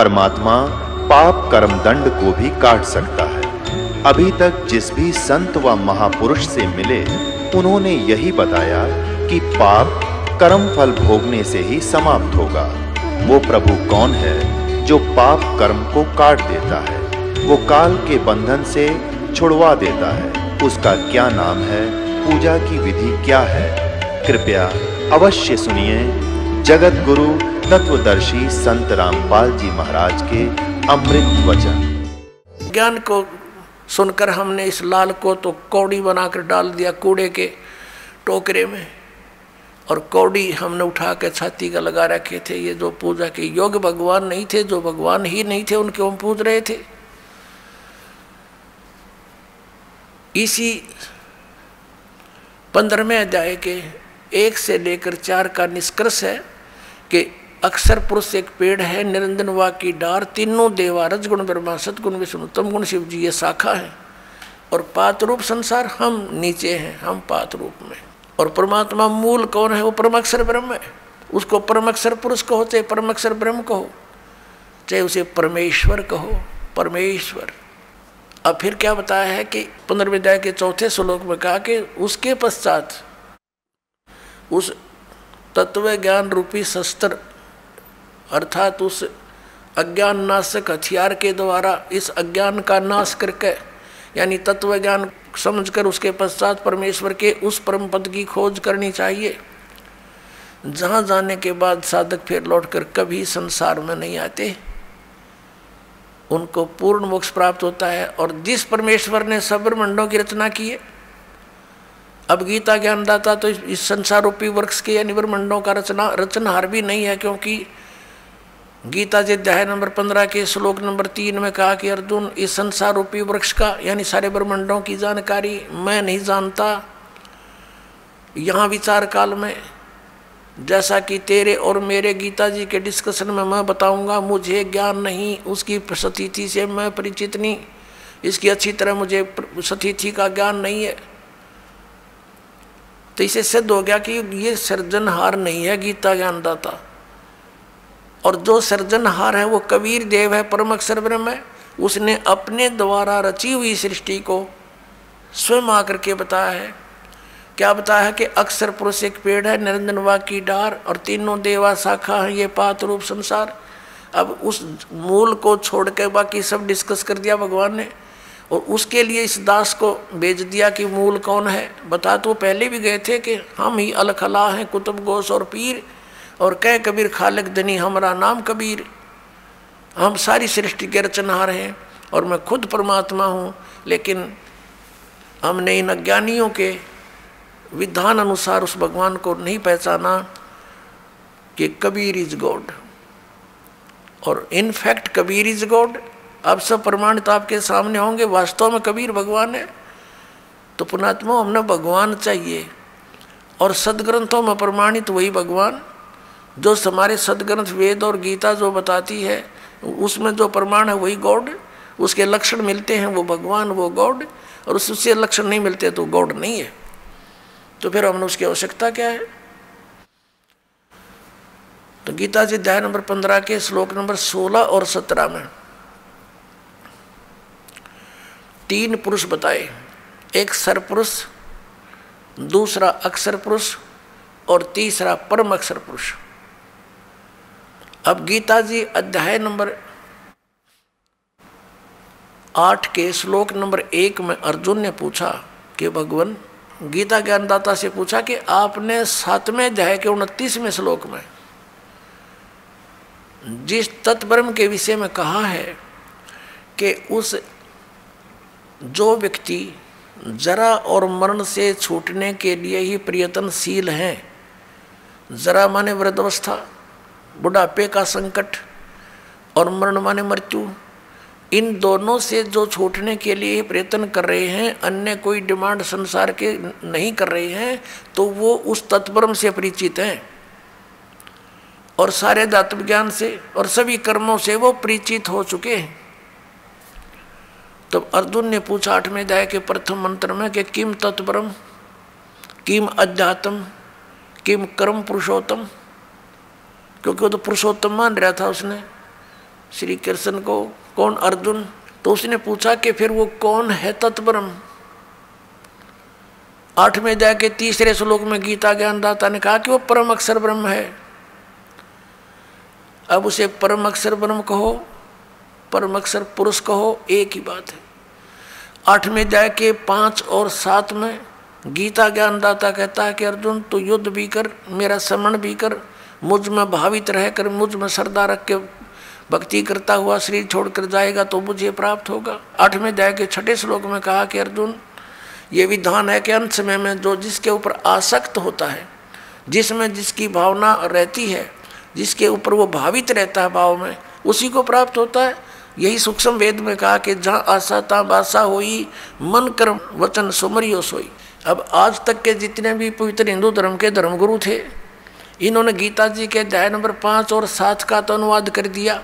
परमात्मा पाप कर्म दंड को भी काट सकता है। अभी तक जिस भी संत व महापुरुष से मिले उन्होंने यही बताया कि पाप कर्म फल भोगने से ही समाप्त होगा। वो प्रभु कौन है जो पाप कर्म को काट देता है, वो काल के बंधन से छुड़वा देता है। उसका क्या नाम है, पूजा की विधि क्या है? कृपया अवश्य सुनिए जगत गुरु तत्वदर्शी संत रामपाल जी महाराज के अमृत वचन। ज्ञान को सुनकर हमने इस लाल को तो कौड़ी बनाकर डाल दिया कूड़े के टोकरे में, और कौड़ी हमने उठा के छाती का लगा रखे थे। ये जो पूजा के योग्य भगवान नहीं थे, जो भगवान ही नहीं थे, उनके हम पूज रहे थे। इसी 15वें अध्याय के 1 से लेकर 4 का निष्कर्ष है कि अक्षर पुरुष एक पेड़ है, निरंजन वा की डार, तीनों देवा रजगुण ब्रह्मा सतगुण विष्णु तम गुण शिव जी ये शाखा है, और पात रूप संसार हम नीचे हैं, हम पात रूप में। और परमात्मा मूल कौन है? वो परमाक्षर ब्रह्म है। उसको परमाक्षर पुरुष कहो चाहे परमाक्षर ब्रह्म कहो, चाहे उसे परमेश्वर कहो, परमेश्वर। अब फिर क्या बताया है कि 15वें अध्याय के 4 श्लोक में कहा कि उसके पश्चात उस तत्व ज्ञान रूपी शस्त्र अर्थात उस अज्ञान नाशक हथियार के द्वारा इस अज्ञान का नाश करके, यानी तत्व ज्ञान समझकर उसके पश्चात परमेश्वर के उस परम पद की खोज करनी चाहिए, जहाँ जाने के बाद साधक फिर लौटकर कभी संसार में नहीं आते, उनको पूर्ण मोक्ष प्राप्त होता है। और जिस परमेश्वर ने सब ब्रह्मांडों की रचना की है, अब गीता ज्ञानदाता तो इस संसार रूपी वृक्ष के यानी ब्रह्मांडों का रचनहार भी नहीं है, क्योंकि गीता जी अध्याय नंबर 15 के श्लोक नंबर 3 में कहा कि अर्जुन, इस संसार रूपी वृक्ष का यानी सारे ब्रह्मांडों की जानकारी मैं नहीं जानता। यहाँ विचार काल में जैसा कि तेरे और मेरे गीता जी के डिस्कशन में मैं बताऊंगा, मुझे ज्ञान नहीं, उसकी स्थिति से मैं परिचित नहीं, इसकी अच्छी तरह मुझे स्थिति का ज्ञान नहीं है। तो इसे सिद्ध हो गया कि ये सृजनहार नहीं है गीता ज्ञानदाता, और जो सृजनहार है वो कबीर देव है, परम अक्षर ब्रह्म है। उसने अपने द्वारा रची हुई सृष्टि को स्वयं आकर के बताया है। क्या बताया है कि अक्षर पुरुष एक पेड़ है, निरंजन वा की डार, और तीनों देवा शाखा है, ये पात रूप संसार। अब उस मूल को छोड़ के बाकी सब डिस्कस कर दिया भगवान ने, और उसके लिए इस दास को भेज दिया कि मूल कौन है। बता तो पहले भी गए थे कि हम ही अलखला हैं, कुतुब गोश और पीर, और कह कबीर खालिक धनी हमारा नाम कबीर। हम सारी सृष्टि के रचनहार हैं और मैं खुद परमात्मा हूँ, लेकिन हमने इन अज्ञानियों के विधान अनुसार उस भगवान को नहीं पहचाना कि कबीर इज गॉड, और इनफैक्ट कबीर इज गॉड। अब सब प्रमाणित आपके सामने होंगे, वास्तव में कबीर भगवान है। तो पुणात्मा हमने भगवान चाहिए, और सदग्रंथों में प्रमाणित वही भगवान जो हमारे सदग्रंथ वेद और गीता जो बताती है, उसमें जो प्रमाण है वही गॉड। उसके लक्षण मिलते हैं वो भगवान, वो गॉड, और उससे लक्षण नहीं मिलते तो गॉड नहीं है। तो फिर हमने उसकी आवश्यकता क्या है? तो गीता जी अध्याय नंबर 15 के श्लोक नंबर 16 और 17 में 3 पुरुष बताए, एक सरपुरुष, दूसरा अक्षर पुरुष, और तीसरा परम अक्षर पुरुष। अब गीता जी अध्याय नंबर 8 के श्लोक नंबर 1 में अर्जुन ने पूछा कि भगवान, गीता ज्ञानदाता से पूछा कि आपने 7वें अध्याय के 29वें श्लोक में जिस तत्ब्रह्म के विषय में कहा है कि उस जो व्यक्ति जरा और मरण से छूटने के लिए ही प्रयत्नशील हैं, जरा माने वृद्धावस्था, बुढ़ापे का संकट, और मरण माने मृत्यु, इन दोनों से जो छूटने के लिए प्रयत्न कर रहे हैं, अन्य कोई डिमांड संसार के नहीं कर रहे हैं, तो वो उस तत्ब्रह्म से परिचित हैं, और सारे आत्म ज्ञान से और सभी कर्मों से वो परिचित हो चुके हैं। तब अर्जुन ने पूछा 8वें अध्याय के प्रथम मंत्र में कि किम तत्ब्रह्म, किम अध्यात्म, किम कर्म पुरुषोत्तम, क्योंकि वो तो पुरुषोत्तम मान रहा था उसने, श्री कृष्ण को, कौन? अर्जुन। तो उसने पूछा कि फिर वो कौन है तत्ब्रह्म? 8वें अध्याय के 3 श्लोक में गीता ज्ञानदाता ने कहा कि वो परम अक्षर ब्रह्म है। अब उसे परम अक्षर ब्रह्म कहो, परम अक्षर पुरुष कहो, एक ही बात है। 8वें अध्याय के 5 और 7 में गीता ज्ञानदाता कहता है कि अर्जुन तू युद्ध भी कर, मेरा स्मरण भी कर, मुझ में भावित रहकर मुझ में श्रद्धा रख के भक्ति करता हुआ शरीर छोड़कर जाएगा तो मुझे प्राप्त होगा। 8वें अध्याय के 6 श्लोक में कहा कि अर्जुन ये विधान है कि अंत समय में जो जिसके ऊपर आसक्त होता है, जिसमें जिसकी भावना रहती है, जिसके ऊपर वो भावित रहता है भाव में, उसी को प्राप्त होता है। यही सूक्ष्म वेद में कहा कि जहाँ आशा तहाँ बासा होई, मन कर्म वचन सुमरियो सोई। अब आज तक के जितने भी पवित्र हिंदू धर्म के धर्मगुरु थे, इन्होंने गीता जी के अध्याय नंबर 5 और 7 का तो अनुवाद कर दिया।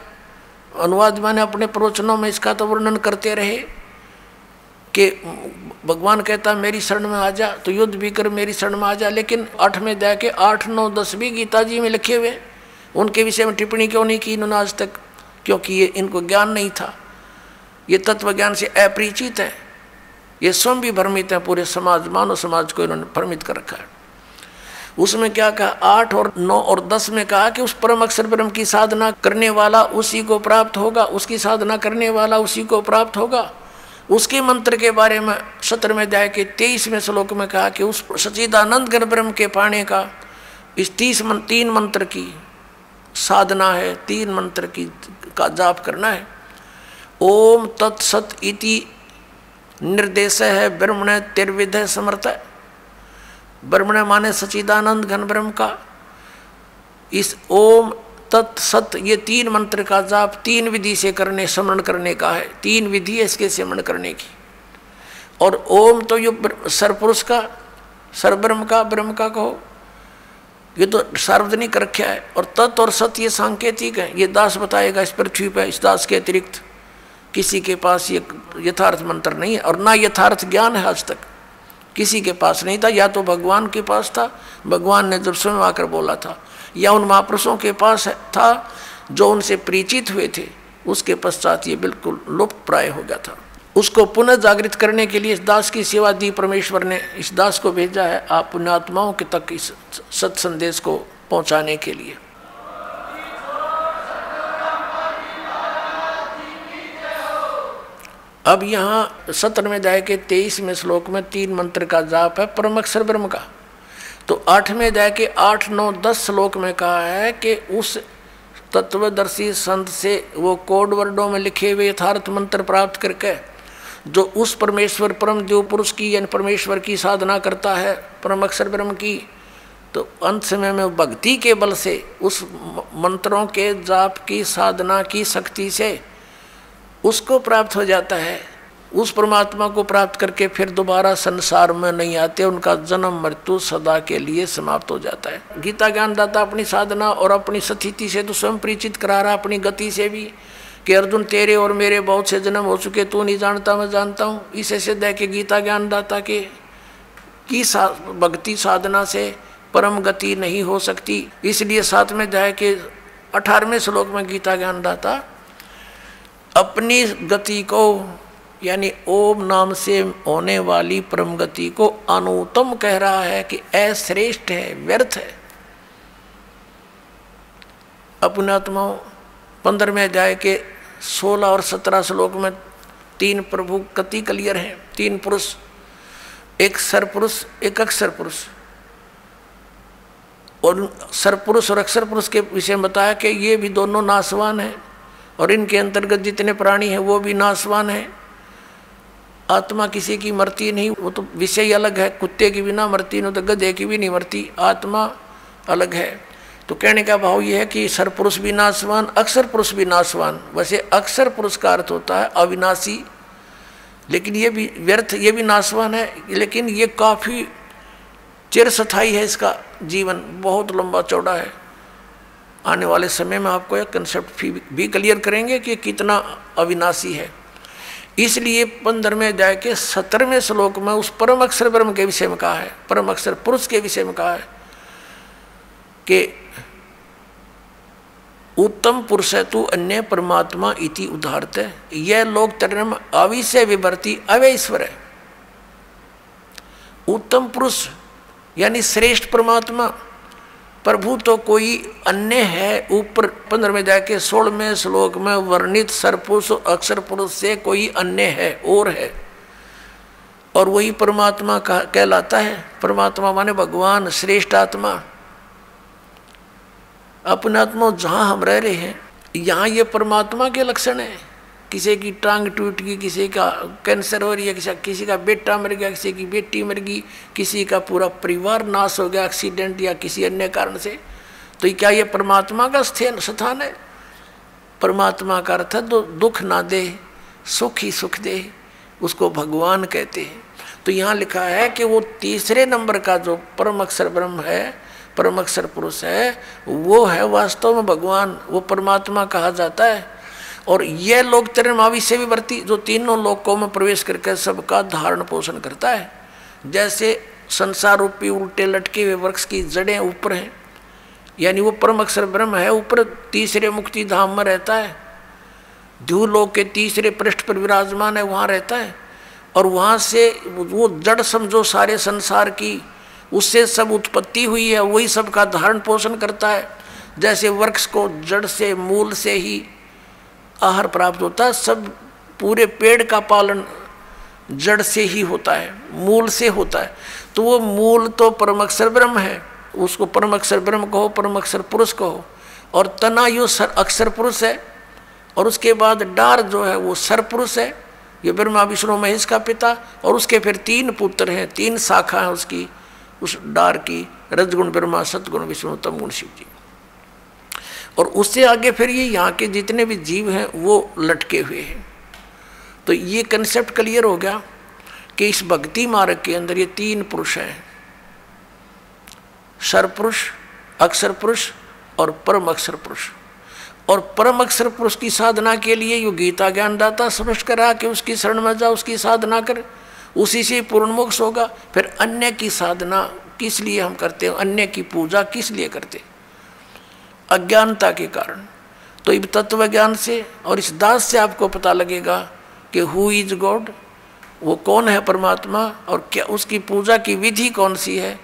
अनुवाद मैंने अपने प्रवचनों में इसका तो वर्णन करते रहे कि भगवान कहता मेरी शरण में आ जा, तो युद्ध भी कर मेरी शरण में आ जा। लेकिन 8वें अध्याय के 8, 9, 10 भी गीता जी में लिखे हुए, उनके विषय में टिप्पणी क्यों नहीं की इन्होंने आज तक? क्योंकि ये इनको ज्ञान नहीं था, ये तत्व ज्ञान से अपरिचित है, ये स्वयं भी भ्रमित है, पूरे समाज मानव समाज को इन्होंने भ्रमित कर रखा है। उसमें क्या कहा? 8 और 9 और 10 में कहा कि उस परम अक्षर ब्रह्म की साधना करने वाला उसी को प्राप्त होगा, उसकी साधना करने वाला उसी को प्राप्त होगा। उसके मंत्र के बारे में 17वें अध्याय के 23वें श्लोक में कहा कि उस सच्चिदानंद घन ब्रह्म के पाने का इस 3 मंत्र की साधना है, 3 मंत्र की का जाप करना है। ओम तत्सत इति निर्देश है ब्रह्मण तिर्विध समर्थ। ब्रह्मण माने सच्चिदानंद घन ब्रह्म का। इस ओम तत्सत ये 3 मंत्र का जाप 3 विधि से करने, स्मरण करने का है। 3 विधि है इसके स्मरण करने की। और ओम तो ये सरपुरुष का, सरब्रह्म का, ब्रह्म का कहो, ये तो सार्वजनिक रखा है। और तत् और सत ये सांकेतिक है, ये दास बताएगा इस पृथ्वी पर। इस दास के अतिरिक्त किसी के पास ये यथार्थ मंत्र नहीं है, और ना यथार्थ ज्ञान है आज तक किसी के पास नहीं था। या तो भगवान के पास था, भगवान ने जब स्वयं आकर बोला था, या उन महापुरुषों के पास था जो उनसे परिचित हुए थे, उसके पश्चात ये बिल्कुल लुप्त प्राय हो गया था। उसको पुनः जागृत करने के लिए इस दास की सेवा दी परमेश्वर ने। इस दास को भेजा है आप पुण्यात्माओं के तक इस सत संदेश को पहुंचाने के लिए। अब यहाँ 17वें अध्याय के 23वें श्लोक में 3 मंत्र का जाप है परम अक्षर ब्रह्म का। तो 8वें अध्याय के 8, 9, 10 श्लोक में कहा है कि उस तत्वदर्शी संत से वो कोड वर्डों में लिखे हुए यथार्थ मंत्र प्राप्त करके जो उस परमेश्वर परम देव पुरुष की यानी परमेश्वर की साधना करता है, परम अक्षर ब्रह्म की, तो अंत समय में भक्ति के बल से उस मंत्रों के जाप की साधना की शक्ति से उसको प्राप्त हो जाता है। उस परमात्मा को प्राप्त करके फिर दोबारा संसार में नहीं आते, उनका जन्म मृत्यु सदा के लिए समाप्त हो जाता है। गीता ज्ञानदाता अपनी साधना और अपनी स्थिति से तो स्वयं परिचित करा रहा, अपनी गति से भी, कि अर्जुन तेरे और मेरे बहुत से जन्म हो चुके, तू नहीं जानता मैं जानता हूँ। इसे सिद्ध है कि गीता ज्ञानदाता की भक्ति साधना से परम गति नहीं हो सकती। इसलिए 7वें अध्याय के 18वें श्लोक में गीता ज्ञानदाता अपनी गति को यानी ओम नाम से होने वाली परम गति को अनुत्तम कह रहा है कि अश्रेष्ठ है, व्यर्थ है। अपनात्माओं 15वें अध्याय के 16 और 17 श्लोक में 3 प्रभु गति क्लियर हैं, 3 पुरुष, एक सरपुरुष एक अक्षर पुरुष। और सरपुरुष और अक्षर पुरुष के विषय में बताया कि ये भी दोनों नाशवान हैं और इनके अंतर्गत जितने प्राणी हैं वो भी नाशवान हैं। आत्मा किसी की मरती नहीं, वो तो विषय अलग है। कुत्ते की भी ना मरती, न तो गधे की भी नहीं मरती, आत्मा अलग है। तो कहने का भाव ये है कि सरपुरुष भी नाशवान, अक्षर पुरुष भी नाशवान। वैसे अक्षर पुरुष का अर्थ होता है अविनाशी, लेकिन ये भी व्यर्थ, ये भी नाशवान है, लेकिन ये काफ़ी चिरस्थायी है, इसका जीवन बहुत लंबा चौड़ा है। आने वाले समय में आपको यह कंसेप्ट भी क्लियर करेंगे कि कितना अविनाशी है। इसलिए 15वें अध्याय के 17वें श्लोक में उस परम अक्षर ब्रह्म के विषय में कहा है, परम अक्षर पुरुष के विषय में कहा है कि उत्तम पुरुष है तू अन्य परमात्मा इति उदाहरत है। यह लोक तरम अविषय विवर्ती अवैश्वर है। उत्तम पुरुष यानी श्रेष्ठ परमात्मा प्रभु तो कोई अन्य है। ऊपर 15 में जाके 16वें श्लोक में वर्णित सरपुरुष अक्षर पुरुष से कोई अन्य है और है, और वही परमात्मा कहलाता है। परमात्मा माने भगवान, श्रेष्ठ आत्मा। अपने आत्मा जहाँ हम रह रहे हैं यहाँ ये परमात्मा के लक्षण है। किसी की टांग टूट गई, किसी का कैंसर हो रही है, किसी का बेटा मर गया, किसी की बेटी मर गई, किसी का पूरा परिवार नाश हो गया एक्सीडेंट या किसी अन्य कारण से, तो क्या ये परमात्मा का स्थान है? परमात्मा का अर्थ है तो दुख ना दे, सुख ही सुख दे, उसको भगवान कहते हैं। तो यहाँ लिखा है कि वो तीसरे नंबर का जो परम अक्षर ब्रह्म है, परम अक्षर पुरुष है, वो है वास्तव में भगवान, वो परमात्मा कहा जाता है। और यह लोक तरमावी से विवर्ती, जो तीनों लोकों में प्रवेश करके सबका धारण पोषण करता है। जैसे संसार रूपी उल्टे लटके हुए वृक्ष की जड़ें ऊपर हैं, यानी वो परम अक्षर ब्रह्म है, ऊपर तीसरे मुक्ति धाम में रहता है, ध्रुवलोक के तीसरे पृष्ठ पर विराजमान है, वहाँ रहता है। और वहाँ से वो जड़ समझो सारे संसार की, उससे सब उत्पत्ति हुई है, वही सबका धारण पोषण करता है। जैसे वृक्ष को जड़ से मूल से ही आहार प्राप्त होता है, सब पूरे पेड़ का पालन जड़ से ही होता है, मूल से होता है। तो वो मूल तो परम अक्षर ब्रह्म है, उसको परम अक्षर ब्रह्म कहो, परम अक्षर पुरुष कहो। और तना यो अक्षर पुरुष है, और उसके बाद डार जो है वो सर पुरुष है, ये ब्रह्मा विष्णु महेश का पिता। और उसके फिर 3 पुत्र हैं, 3 शाखा है उसकी, उस डार की, रजगुण ब्रह्मा, सतगुण विष्णु, तमगुण शिव जी। और उससे आगे फिर ये यहाँ के जितने भी जीव हैं वो लटके हुए हैं। तो ये कंसेप्ट क्लियर हो गया कि इस भक्ति मार्ग के अंदर ये 3 पुरुष हैं, सरपुरुष, अक्षर पुरुष और परम अक्षर पुरुष। और परम अक्षर पुरुष की साधना के लिए यो गीता ज्ञानदाता स्पष्ट करा कि उसकी शरण में जा, उसकी साधना कर, उसी से पूर्ण मोक्ष होगा। फिर अन्य की साधना किस लिए हम करते हैं, अन्य की पूजा किस लिए करते हैं? अज्ञानता के कारण। तो इस तत्व ज्ञान से और इस दास से आपको पता लगेगा कि हु इज गॉड, वो कौन है परमात्मा, और क्या उसकी पूजा की विधि कौन सी है।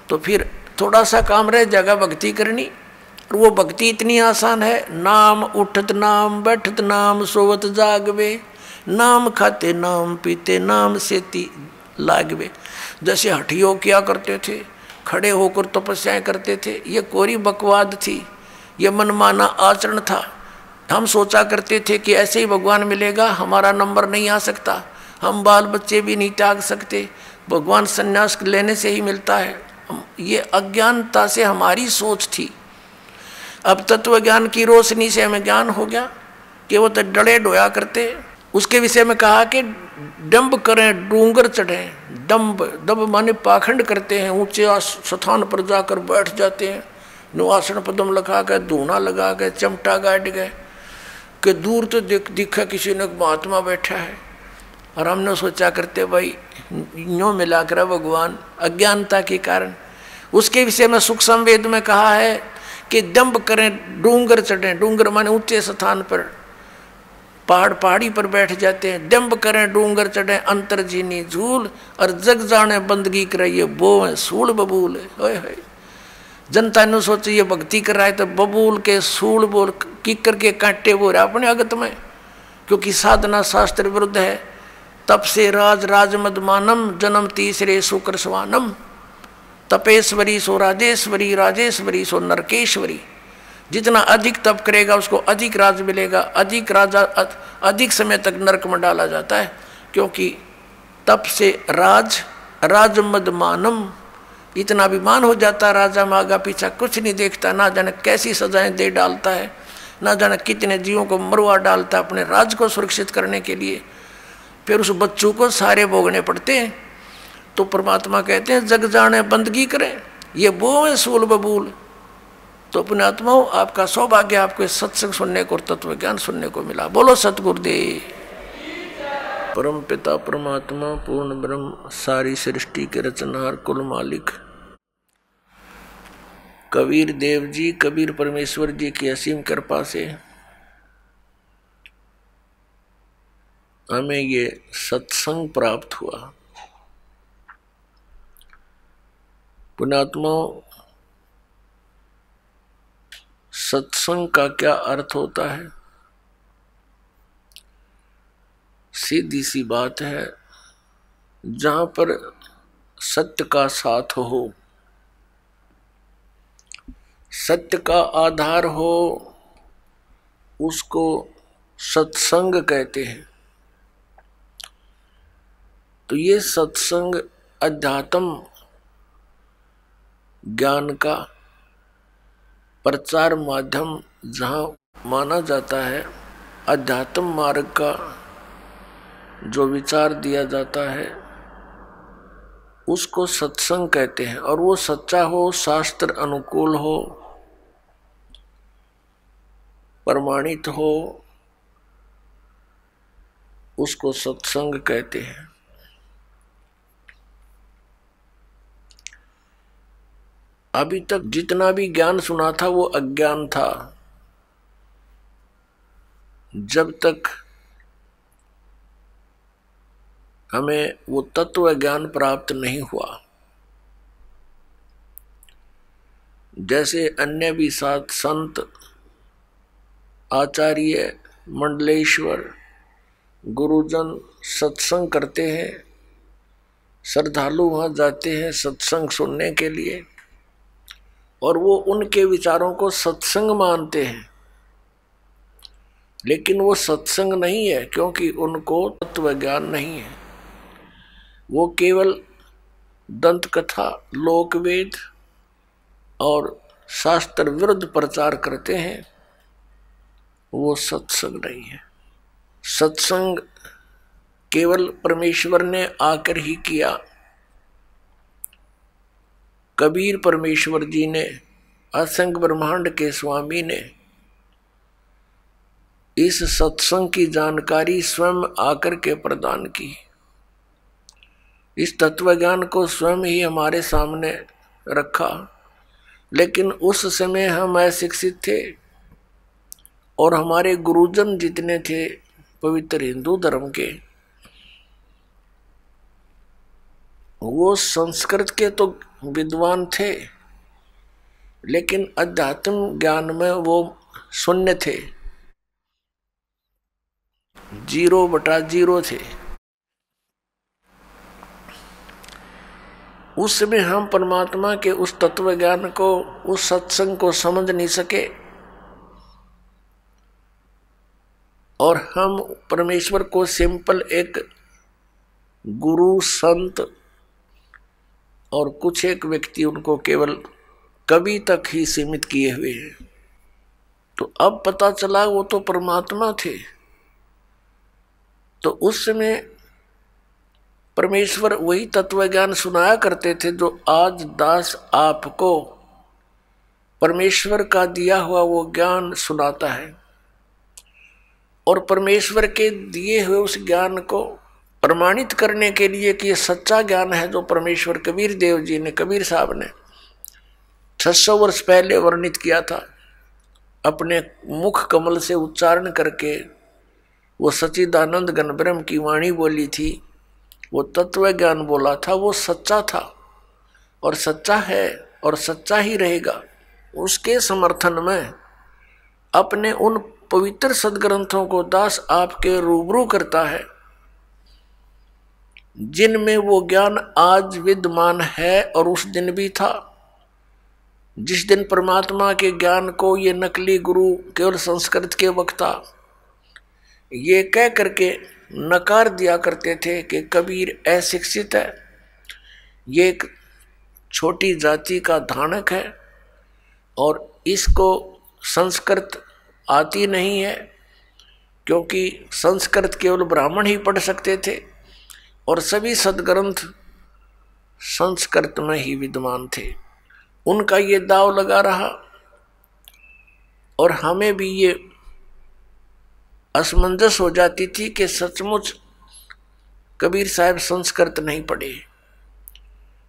तो फिर थोड़ा सा काम रह जाएगा भक्ति करनी, और वो भक्ति इतनी आसान है। नाम उठत नाम बैठत नाम सोवत जागवे, नाम खाते नाम पीते नाम सेती लागवे। जैसे हठियों किया करते थे, खड़े होकर तपस्याएं करते थे, ये कोरी बकवाद थी, ये मनमाना आचरण था। हम सोचा करते थे कि ऐसे ही भगवान मिलेगा, हमारा नंबर नहीं आ सकता, हम बाल बच्चे भी नहीं त्याग सकते, भगवान संन्यास लेने से ही मिलता है। ये अज्ञानता से हमारी सोच थी। अब तत्व ज्ञान की रोशनी से हमें ज्ञान हो गया कि वो तो डरे डोया करते। उसके विषय में कहा कि डंब करें डूंगर चढ़ें, डंब माने पाखंड करते हैं, ऊंचे स्थान पर जाकर बैठ जाते हैं, नुआसन पदम लगा के, धूना लगा के, चमटा गाड़ गए कि दूर तो दिखा किसी ने महात्मा बैठा है। और हमने सोचा करते भाई यूँ मिला कर भगवान, अज्ञानता के कारण। उसके विषय में सुख संवेद में कहा है कि दंभ करें डूंगर चढ़ें, डूंगर माने ऊंचे स्थान पर, पहाड़ी पर बैठ जाते हैं। दंभ करें डूंगर चढ़ें अंतरजीनी झूल, और जग जाने बंदगी कराइए वो है सूल बबूल है। जनता ने सोचे ये भक्ति कर रहा है तो बबूल के सूल बोल किकर के कांटे वो रहा अपने अगत में, क्योंकि साधना शास्त्र विरुद्ध है। तप से राज राजमद मानम, जन्म तीसरे सुकर स्वानम, तपेश्वरी सो राजेश्वरी, राजेश्वरी सो नरकेश्वरी। जितना अधिक तप करेगा उसको अधिक राज मिलेगा, अधिक राजा अधिक समय तक नरक में डाला जाता है। क्योंकि तप से राजमद मानम, इतना अभिमान हो जाता है राजा में, आगा पीछा कुछ नहीं देखता, ना जाने कैसी सजाएं दे डालता है, ना जाने कितने जीवों को मरवा डालता है अपने राज को सुरक्षित करने के लिए। फिर उस बच्चों को सारे भोगने पड़ते हैं। तो परमात्मा कहते हैं जग जाने बंदगी करें, ये वो है सूल बबूल। तो अपने आत्माओं, आपका सौभाग्य, आपको सत्संग सुनने को और तत्व ज्ञान सुनने को मिला। बोलो सतगुरुदेव। परम पिता परमात्मा पूर्ण ब्रह्म, सारी सृष्टि के रचनहार, कुल मालिक, कबीर देव जी, कबीर परमेश्वर जी की असीम कृपा से हमें ये सत्संग प्राप्त हुआ। पुण्यात्मा, सत्संग का क्या अर्थ होता है? सीधी सी बात है, जहां पर सत्य का साथ हो, सत्य का आधार हो, उसको सत्संग कहते हैं। तो ये सत्संग अध्यात्म ज्ञान का प्रचार माध्यम जहाँ माना जाता है, अध्यात्म मार्ग का जो विचार दिया जाता है उसको सत्संग कहते हैं। और वो सच्चा हो, शास्त्र अनुकूल हो, प्रमाणित हो, उसको सत्संग कहते हैं। अभी तक जितना भी ज्ञान सुना था वो अज्ञान था, जब तक हमें वो तत्व ज्ञान प्राप्त नहीं हुआ। जैसे अन्य भी सात संत, आचार्य, मंडलेश्वर, गुरुजन सत्संग करते हैं, श्रद्धालु वहाँ जाते हैं सत्संग सुनने के लिए, और वो उनके विचारों को सत्संग मानते हैं, लेकिन वो सत्संग नहीं है, क्योंकि उनको तत्व ज्ञान नहीं है। वो केवल दंत कथा, लोकवेद और शास्त्र विरुद्ध प्रचार करते हैं। वो सत्संग नहीं है। सत्संग केवल परमेश्वर ने आकर ही किया। कबीर परमेश्वर जी ने, असंग ब्रह्मांड के स्वामी ने, इस सत्संग की जानकारी स्वयं आकर के प्रदान की। इस तत्व ज्ञान को स्वयं ही हमारे सामने रखा, लेकिन उस समय हम अशिक्षित थे और हमारे गुरुजन जितने थे पवित्र हिंदू धर्म के, वो संस्कृत के तो विद्वान थे, लेकिन अध्यात्म ज्ञान में वो शून्य थे, 0/0 थे। उस समय हम परमात्मा के उस तत्व ज्ञान को, उस सत्संग को समझ नहीं सके, और हम परमेश्वर को सिंपल एक गुरु, संत और कुछ एक व्यक्ति, उनको केवल कवि तक ही सीमित किए हुए हैं। तो अब पता चला वो तो परमात्मा थे। तो उस समय परमेश्वर वही तत्व ज्ञान सुनाया करते थे जो आज दास आपको परमेश्वर का दिया हुआ वो ज्ञान सुनाता है। और परमेश्वर के दिए हुए उस ज्ञान को प्रमाणित करने के लिए कि ये सच्चा ज्ञान है, जो परमेश्वर कबीर देव जी ने, कबीर साहब ने 600 वर्ष पहले वर्णित किया था, अपने मुख कमल से उच्चारण करके वो सच्चिदानंद घन ब्रह्म की वाणी बोली थी, वो तत्व ज्ञान बोला था, वो सच्चा था और सच्चा है और सच्चा ही रहेगा। उसके समर्थन में अपने उन पवित्र सदग्रंथों को दास आपके रूबरू करता है, जिनमें वो ज्ञान आज विद्यमान है और उस दिन भी था। जिस दिन परमात्मा के ज्ञान को ये नकली गुरु, केवल संस्कृत के वक्ता, ये कह करके नकार दिया करते थे कि कबीर अशिक्षित है, ये एक छोटी जाति का धानक है और इसको संस्कृत आती नहीं है, क्योंकि संस्कृत केवल ब्राह्मण ही पढ़ सकते थे और सभी सदग्रंथ संस्कृत में ही विद्यमान थे। उनका ये दाव लगा रहा और हमें भी ये असमंजस हो जाती थी कि सचमुच कबीर साहब संस्कृत नहीं पढ़े।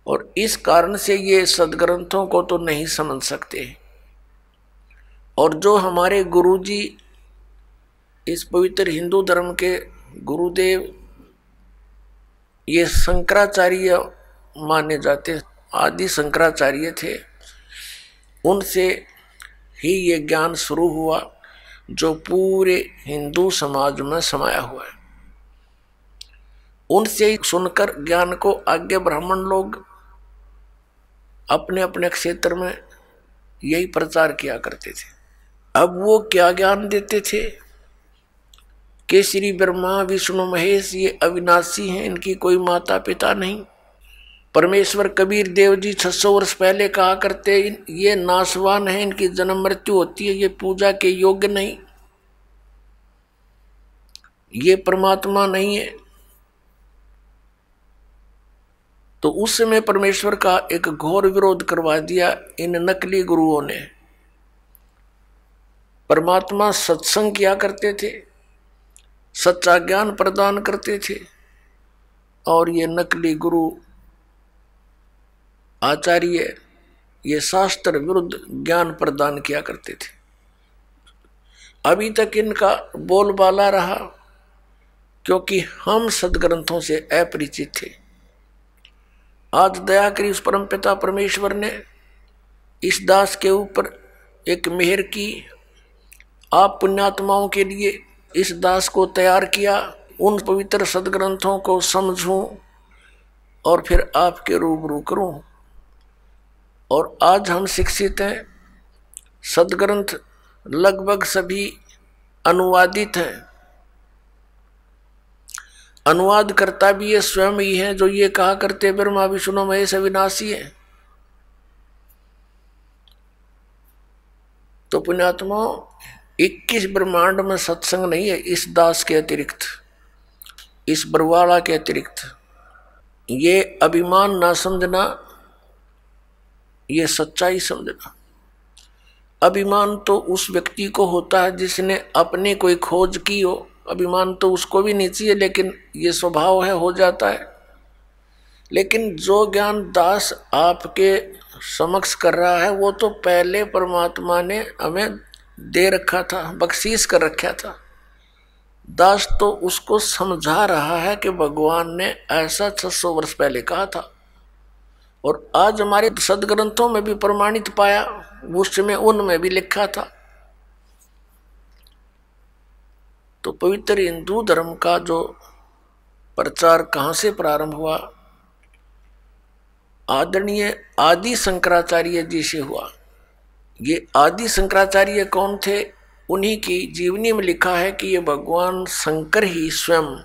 और इस कारण से ये सदग्रंथों को तो नहीं समझ सकते। और जो हमारे गुरुजी इस पवित्र हिंदू धर्म के गुरुदेव ये शंकराचार्य माने जाते, आदि शंकराचार्य थे, उनसे ही ये ज्ञान शुरू हुआ जो पूरे हिंदू समाज में समाया हुआ है। उनसे ही सुनकर ज्ञान को आगे ब्राह्मण लोग अपने अपने क्षेत्र में यही प्रचार किया करते थे। अब वो क्या ज्ञान देते थे कि श्री ब्रह्मा विष्णु महेश ये अविनाशी हैं, इनकी कोई माता पिता नहीं। परमेश्वर कबीर देव जी 600 वर्ष पहले कहा करते ये नाशवान है, इनकी जन्म मृत्यु होती है, ये पूजा के योग्य नहीं, ये परमात्मा नहीं है। तो उस समय परमेश्वर का एक घोर विरोध करवा दिया इन नकली गुरुओं ने। परमात्मा सत्संग किया करते थे, सच्चा ज्ञान प्रदान करते थे, और ये नकली गुरु आचार्य ये शास्त्र विरुद्ध ज्ञान प्रदान किया करते थे। अभी तक इनका बोलबाला रहा क्योंकि हम सदग्रंथों से अपरिचित थे। आज दया करी उस परमपिता परमेश्वर ने इस दास के ऊपर एक मेहर की, आप पुण्यात्माओं के लिए इस दास को तैयार किया, उन पवित्र सदग्रंथों को समझूं और फिर आपके रूबरू करूं। और आज हम शिक्षित हैं, सदग्रंथ लगभग सभी अनुवादित हैं। अनुवाद करता भी ये स्वयं ही है जो ये कहा करते ब्रह्मा विष्णु महेश अविनाशी है। तो पुण्यात्माओं 21 ब्रह्मांड में सत्संग नहीं है इस दास के अतिरिक्त, इस बरवाला के अतिरिक्त। ये अभिमान ना समझना, ये सच्चाई समझना। अभिमान तो उस व्यक्ति को होता है जिसने अपने कोई खोज की हो, अभिमान तो उसको भी नहीं चाहिए, लेकिन ये स्वभाव है, हो जाता है। लेकिन जो ज्ञान दास आपके समक्ष कर रहा है वो तो पहले परमात्मा ने हमें दे रखा था, बख्शीश कर रखा था। दास तो उसको समझा रहा है कि भगवान ने ऐसा 600 वर्ष पहले कहा था, और आज हमारे सदग्रंथों में भी प्रमाणित पाया, उस समय उनमें भी लिखा था। तो पवित्र हिंदू धर्म का जो प्रचार कहाँ से प्रारंभ हुआ? आदरणीय आदि शंकराचार्य जी से हुआ। ये आदि शंकराचार्य कौन थे? उन्हीं की जीवनी में लिखा है कि ये भगवान शंकर ही स्वयं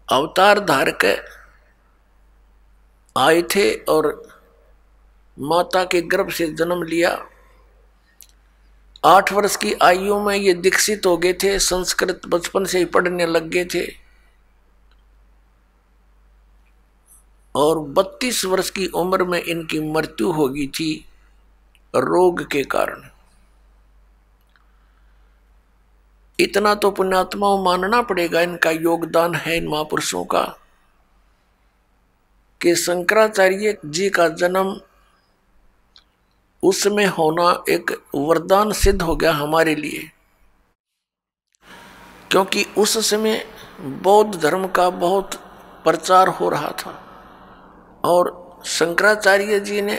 अवतार धारक आए थे और माता के गर्भ से जन्म लिया। 8 वर्ष की आयु में ये दीक्षित हो गए थे, संस्कृत बचपन से ही पढ़ने लग गए थे, और 32 वर्ष की उम्र में इनकी मृत्यु हो गई थी रोग के कारण। इतना तो पुण्यात्माओं मानना पड़ेगा, इनका योगदान है इन महापुरुषों का, कि शंकराचार्य जी का जन्म उसमें होना एक वरदान सिद्ध हो गया हमारे लिए। क्योंकि उस समय बौद्ध धर्म का बहुत प्रचार हो रहा था, और शंकराचार्य जी ने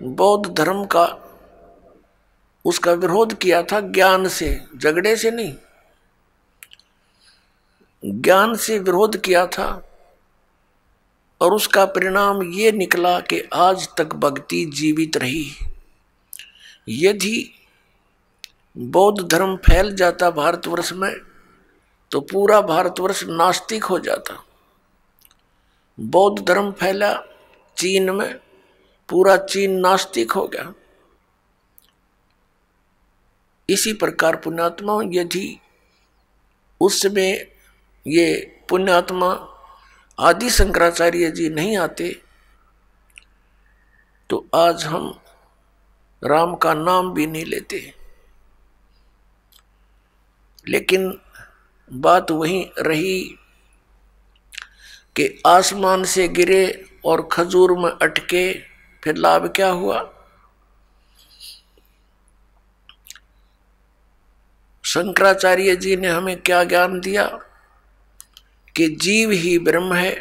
बौद्ध धर्म का उसका विरोध किया था ज्ञान से, झगड़े से नहीं, ज्ञान से विरोध किया था। और उसका परिणाम ये निकला कि आज तक भक्ति जीवित रही। यदि बौद्ध धर्म फैल जाता भारतवर्ष में तो पूरा भारतवर्ष नास्तिक हो जाता। बौद्ध धर्म फैला चीन में, पूरा चीन नास्तिक हो गया। इसी प्रकार पुण्यात्मा, यदि उस समय ये पुण्यात्मा आदि शंकराचार्य जी नहीं आते तो आज हम राम का नाम भी नहीं लेते। लेकिन बात वही रही कि आसमान से गिरे और खजूर में अटके, फिर लाभ क्या हुआ? शंकराचार्य जी ने हमें क्या ज्ञान दिया कि जीव ही ब्रह्म है।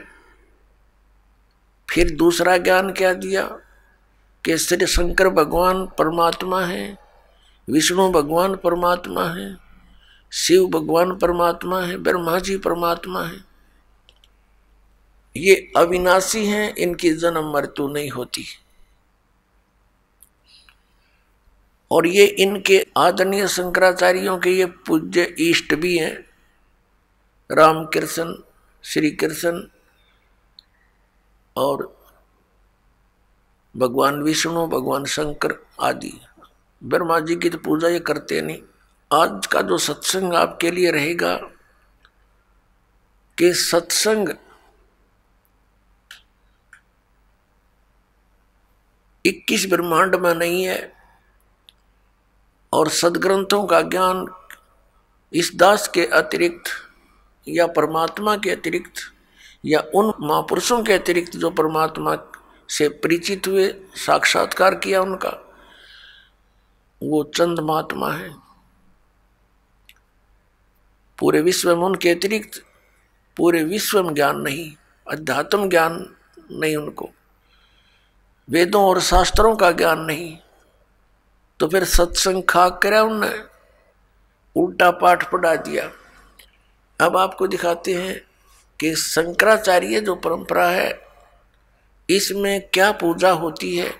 फिर दूसरा ज्ञान क्या दिया कि श्री शंकर भगवान परमात्मा है, विष्णु भगवान परमात्मा है, शिव भगवान परमात्मा है, ब्रह्मा जी परमात्मा है। ये अविनाशी हैं, इनकी जन्म मृत्यु नहीं होती। और ये इनके आदरणीय शंकराचार्यों के ये पूज्य इष्ट भी हैं, रामकृष्ण, श्री कृष्ण और भगवान विष्णु, भगवान शंकर आदि। ब्रह्मा जी की तो पूजा ये करते नहीं। आज का जो सत्संग आपके लिए रहेगा कि सत्संग 21 ब्रह्मांड में नहीं है, और सदग्रंथों का ज्ञान इस दास के अतिरिक्त या परमात्मा के अतिरिक्त या उन महापुरुषों के अतिरिक्त जो परमात्मा से परिचित हुए, साक्षात्कार किया उनका, वो चंद महात्मा है। पूरे विश्व में उनके अतिरिक्त पूरे विश्व में ज्ञान नहीं, अध्यात्म ज्ञान नहीं उनको, वेदों और शास्त्रों का ज्ञान नहीं। तो फिर सत्संग खाक करा उनने, उल्टा पाठ पढ़ा दिया। अब आपको दिखाते हैं कि शंकराचार्य जो परंपरा है, इसमें क्या पूजा होती है,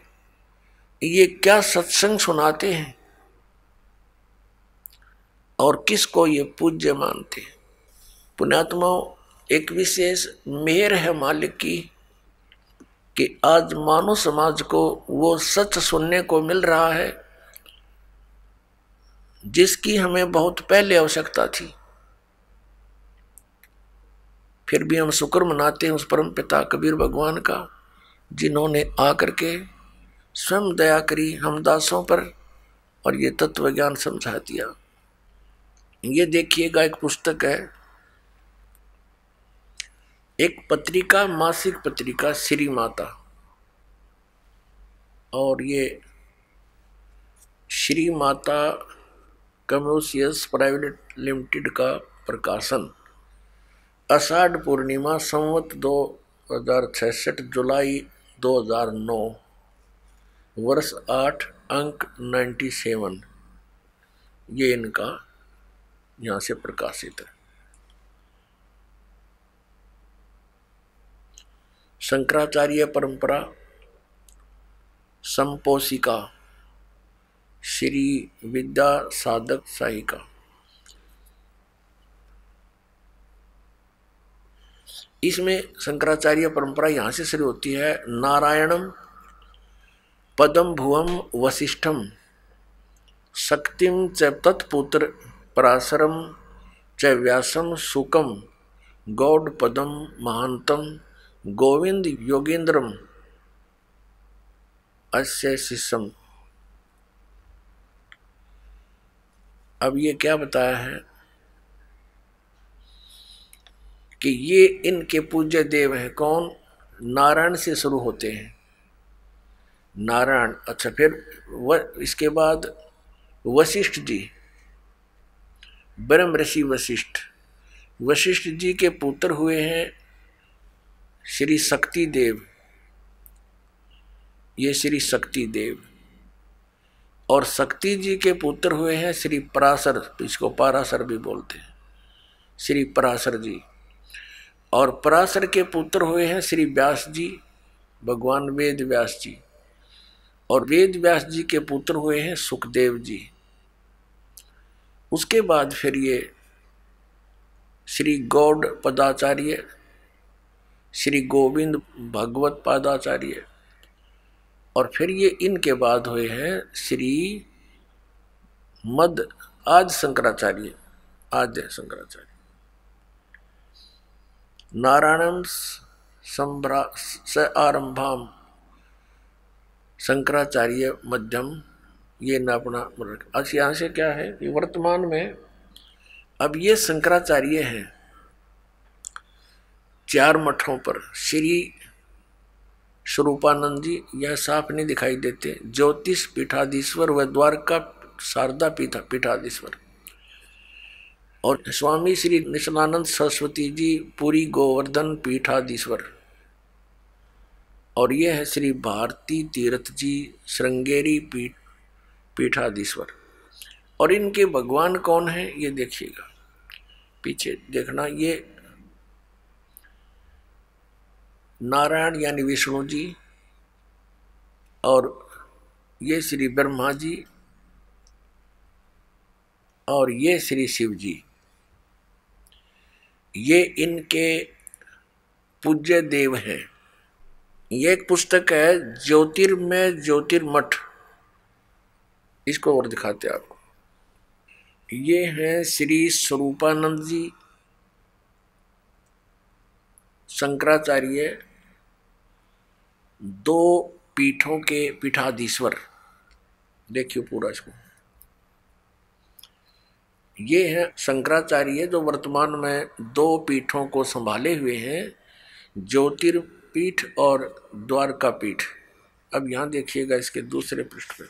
ये क्या सत्संग सुनाते हैं और किसको ये पूज्य मानते हैं। पुण्यात्माओं, एक विशेष मेहर है मालिक की कि आज मानव समाज को वो सच सुनने को मिल रहा है जिसकी हमें बहुत पहले आवश्यकता थी। फिर भी हम शुक्र मनाते हैं उस परम पिता कबीर भगवान का, जिन्होंने आकर के स्वयं दया करी हम दासों पर और ये तत्व ज्ञान समझा दिया। ये देखिएगा, एक पुस्तक है, एक पत्रिका, मासिक पत्रिका श्री माता, और ये Shri Mata communications private limited का प्रकाशन, आषाढ़ पूर्णिमा संवत 2066, जुलाई 2009, वर्ष 8, अंक 97, ये इनका यहाँ से प्रकाशित है। शंकराचार्य परंपरा संपोषिका, श्री विद्या साधक सहायिका। इसमें शंकराचार्य परंपरा यहाँ से शुरू होती है। नारायणम पदम भुवम वसिष्ठम शक्तिम च तत्पुत्र पराशरम च व्यासम सुकम गौड़ पदम महांतम गोविंद योगेंद्रम अस्य शिष्यम। अब ये क्या बताया है कि ये इनके पूज्य देव हैं। कौन? नारायण से शुरू होते हैं, नारायण। अच्छा, फिर इसके बाद वशिष्ठ जी, ब्रह्म ऋषि वशिष्ठ। वशिष्ठ जी के पुत्र हुए हैं श्री शक्ति देव, ये श्री शक्ति देव। और शक्ति जी के पुत्र हुए हैं श्री पराशर, इसको पाराशर भी बोलते हैं, श्री पराशर जी। और पराशर के पुत्र हुए हैं श्री व्यास जी, भगवान वेद व्यास जी। और वेद व्यास जी के पुत्र हुए हैं सुखदेव जी। उसके बाद फिर ये श्री गौड़ पदाचार्य, श्री गोविंद भगवत पादाचार्य, और फिर ये इनके बाद हुए हैं श्री मद आदि शंकराचार्य, आद्य शंकराचार्य। नारायणम स आरंभाम शंकराचार्य मध्यम, ये न अपना। अच्छा, यहाँ से क्या है कि वर्तमान में अब ये शंकराचार्य हैं 4 मठों पर। श्री स्वरूपानंद जी यह साफ नहीं दिखाई देते। ज्योतिष पीठाधीश्वर व द्वारका शारदा पीठाधीश्वर। और स्वामी श्री निशलानंद सरस्वती जी पुरी गोवर्धन पीठाधीश्वर। और यह है श्री भारती तीर्थ जी श्रृंगेरी पीठाधीश्वर। और इनके भगवान कौन है ये देखिएगा, पीछे देखना, ये नारायण यानी विष्णु जी, और ये श्री ब्रह्मा जी, और ये श्री शिव जी। ये इनके पूज्य देव हैं। ये एक पुस्तक है ज्योतिर्मय ज्योतिर्मठ, इसको और दिखाते हैं आपको। ये हैं श्री स्वरूपानंद जी शंकराचार्य, दो पीठों के पीठाधीश्वर। देखिए पूरा इसको। ये है शंकराचार्य जो वर्तमान में दो पीठों को संभाले हुए हैं, ज्योतिर्पीठ और द्वारका पीठ। अब यहाँ देखिएगा इसके दूसरे पृष्ठ पे,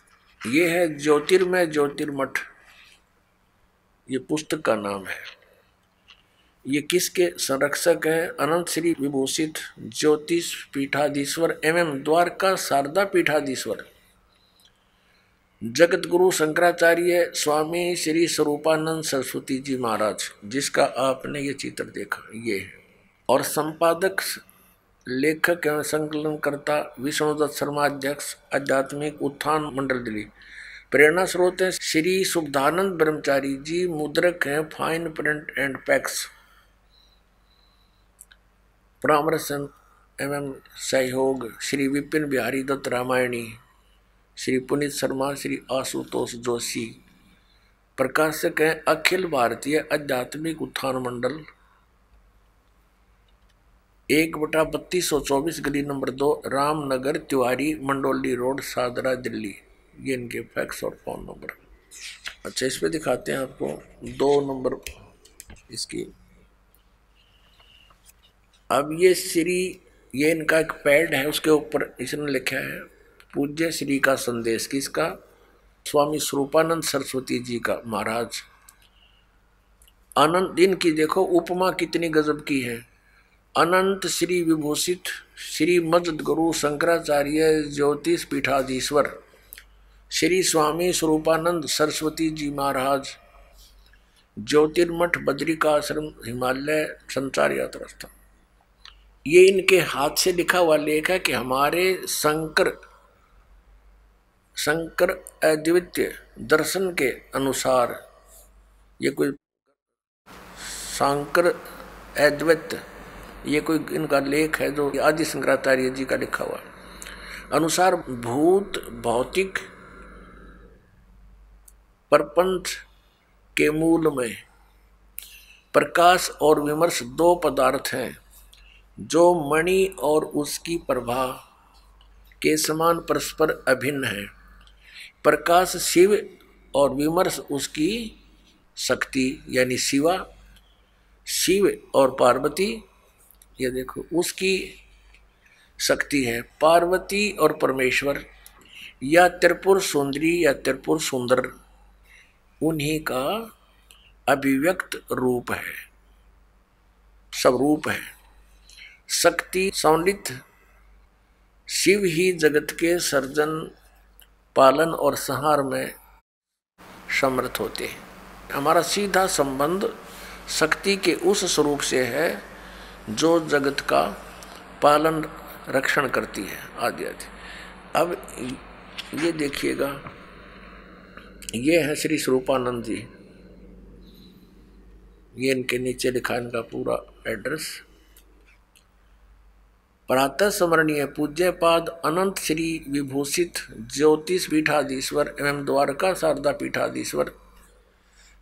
ये है ज्योतिर्मय ज्योतिर्मठ, ये पुस्तक का नाम है। ये किसके संरक्षक हैं? अनंत श्री विभूषित ज्योतिष पीठाधीश्वर एवं द्वारका शारदा पीठाधीश्वर जगत गुरु शंकराचार्य स्वामी श्री स्वरूपानंद सरस्वती जी महाराज, जिसका आपने ये चित्र देखा, ये है। और संपादक लेखक एवं संकलनकर्ता विष्णुदत्त शर्मा, अध्यक्ष आध्यात्मिक उत्थान मंडल दिल्ली। प्रेरणा स्रोत है श्री शुद्धानंद ब्रह्मचारी जी, मुद्रक हैं फाइन प्रिंट एंड पैक्स। परामर्श एवं सहयोग श्री विपिन बिहारी दत्त रामायणी, श्री पुनीत शर्मा, श्री आशुतोष जोशी। प्रकाशक हैं अखिल भारतीय आध्यात्मिक उत्थान मंडल, 1/3224 गली नंबर 2, रामनगर तिवारी मंडोली रोड, सादरा दिल्ली। ये इनके फैक्स और फोन नंबर। अच्छा, इस पे दिखाते हैं आपको 2 नंबर इसकी। अब ये इनका एक पैड है, उसके ऊपर इसने लिखा है पूज्य श्री का संदेश। किसका? स्वामी स्वरूपानंद सरस्वती जी का महाराज। अनंत दिन की देखो उपमा कितनी गजब की है। अनंत श्री विभूषित श्री मजद गुरु शंकराचार्य ज्योतिष पीठाधीश्वर श्री स्वामी स्वरूपानंद सरस्वती जी महाराज, ज्योतिर्मठ बद्रिकाश्रम हिमालय संचार यात्रा स्थान। ये इनके हाथ से लिखा हुआ लेख है कि हमारे शंकर अद्वितीय दर्शन के अनुसार, ये कोई शंकर अद्वैत, ये कोई इनका लेख है जो आदि शंकराचार्य जी का लिखा हुआ अनुसार भूत भौतिक प्रपंच के मूल में प्रकाश और विमर्श 2 पदार्थ हैं जो मणि और उसकी प्रभा के समान परस्पर अभिन्न है। प्रकाश शिव और विमर्श उसकी शक्ति यानी शिवा, शिव और पार्वती, ये देखो उसकी शक्ति है। पार्वती और परमेश्वर या त्रिपुर सुंदरी या त्रिपुर सुंदर उन्हीं का अभिव्यक्त रूप है, सब रूप है। शक्ति सौंदित शिव ही जगत के सर्जन पालन और संहार में समर्थ होते हैं। हमारा सीधा संबंध शक्ति के उस स्वरूप से है जो जगत का पालन रक्षण करती है आदि आदि। अब ये देखिएगा, ये है श्री स्वरूपानंद जी, ये इनके नीचे लिखा इनका पूरा एड्रेस। प्रातः स्मरणीय पूज्य पाद अनंत श्री विभूषित ज्योतिष पीठाधीश्वर एवं द्वारका शारदा पीठाधीश्वर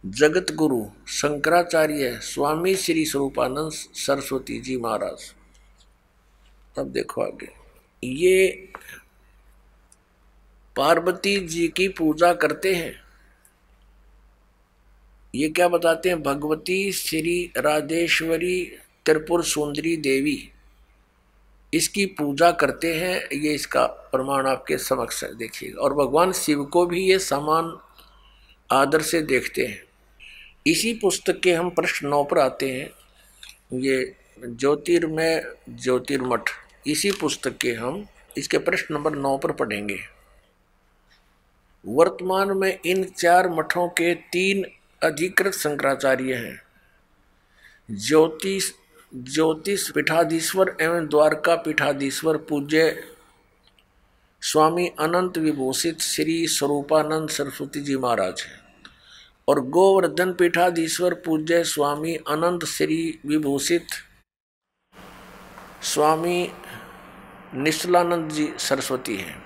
जगत गुरु शंकराचार्य स्वामी श्री स्वरूपानंद सरस्वती जी महाराज। अब देखो आगे, ये पार्वती जी की पूजा करते हैं। ये क्या बताते हैं? भगवती श्री राधेश्वरी त्रिपुर सुंदरी देवी इसकी पूजा करते हैं। ये इसका प्रमाण आपके समक्ष है, देखिएगा। और भगवान शिव को भी ये समान आदर से देखते हैं। इसी पुस्तक के हम प्रश्न 9 पर आते हैं। ये ज्योतिर्मय ज्योतिर्मठ, इसी पुस्तक के हम इसके प्रश्न नंबर 9 पर पढ़ेंगे। वर्तमान में इन 4 मठों के 3 अधिकृत शंकराचार्य हैं। ज्योतिष पीठाधीश्वर एवं द्वारका पीठाधीश्वर पूज्य स्वामी अनंत विभूषित श्री स्वरूपानंद सरस्वती जी महाराज हैं, और गोवर्धन पीठाधीश्वर पूज्य स्वामी अनंत श्री विभूषित स्वामी निश्चलानंद जी सरस्वती हैं।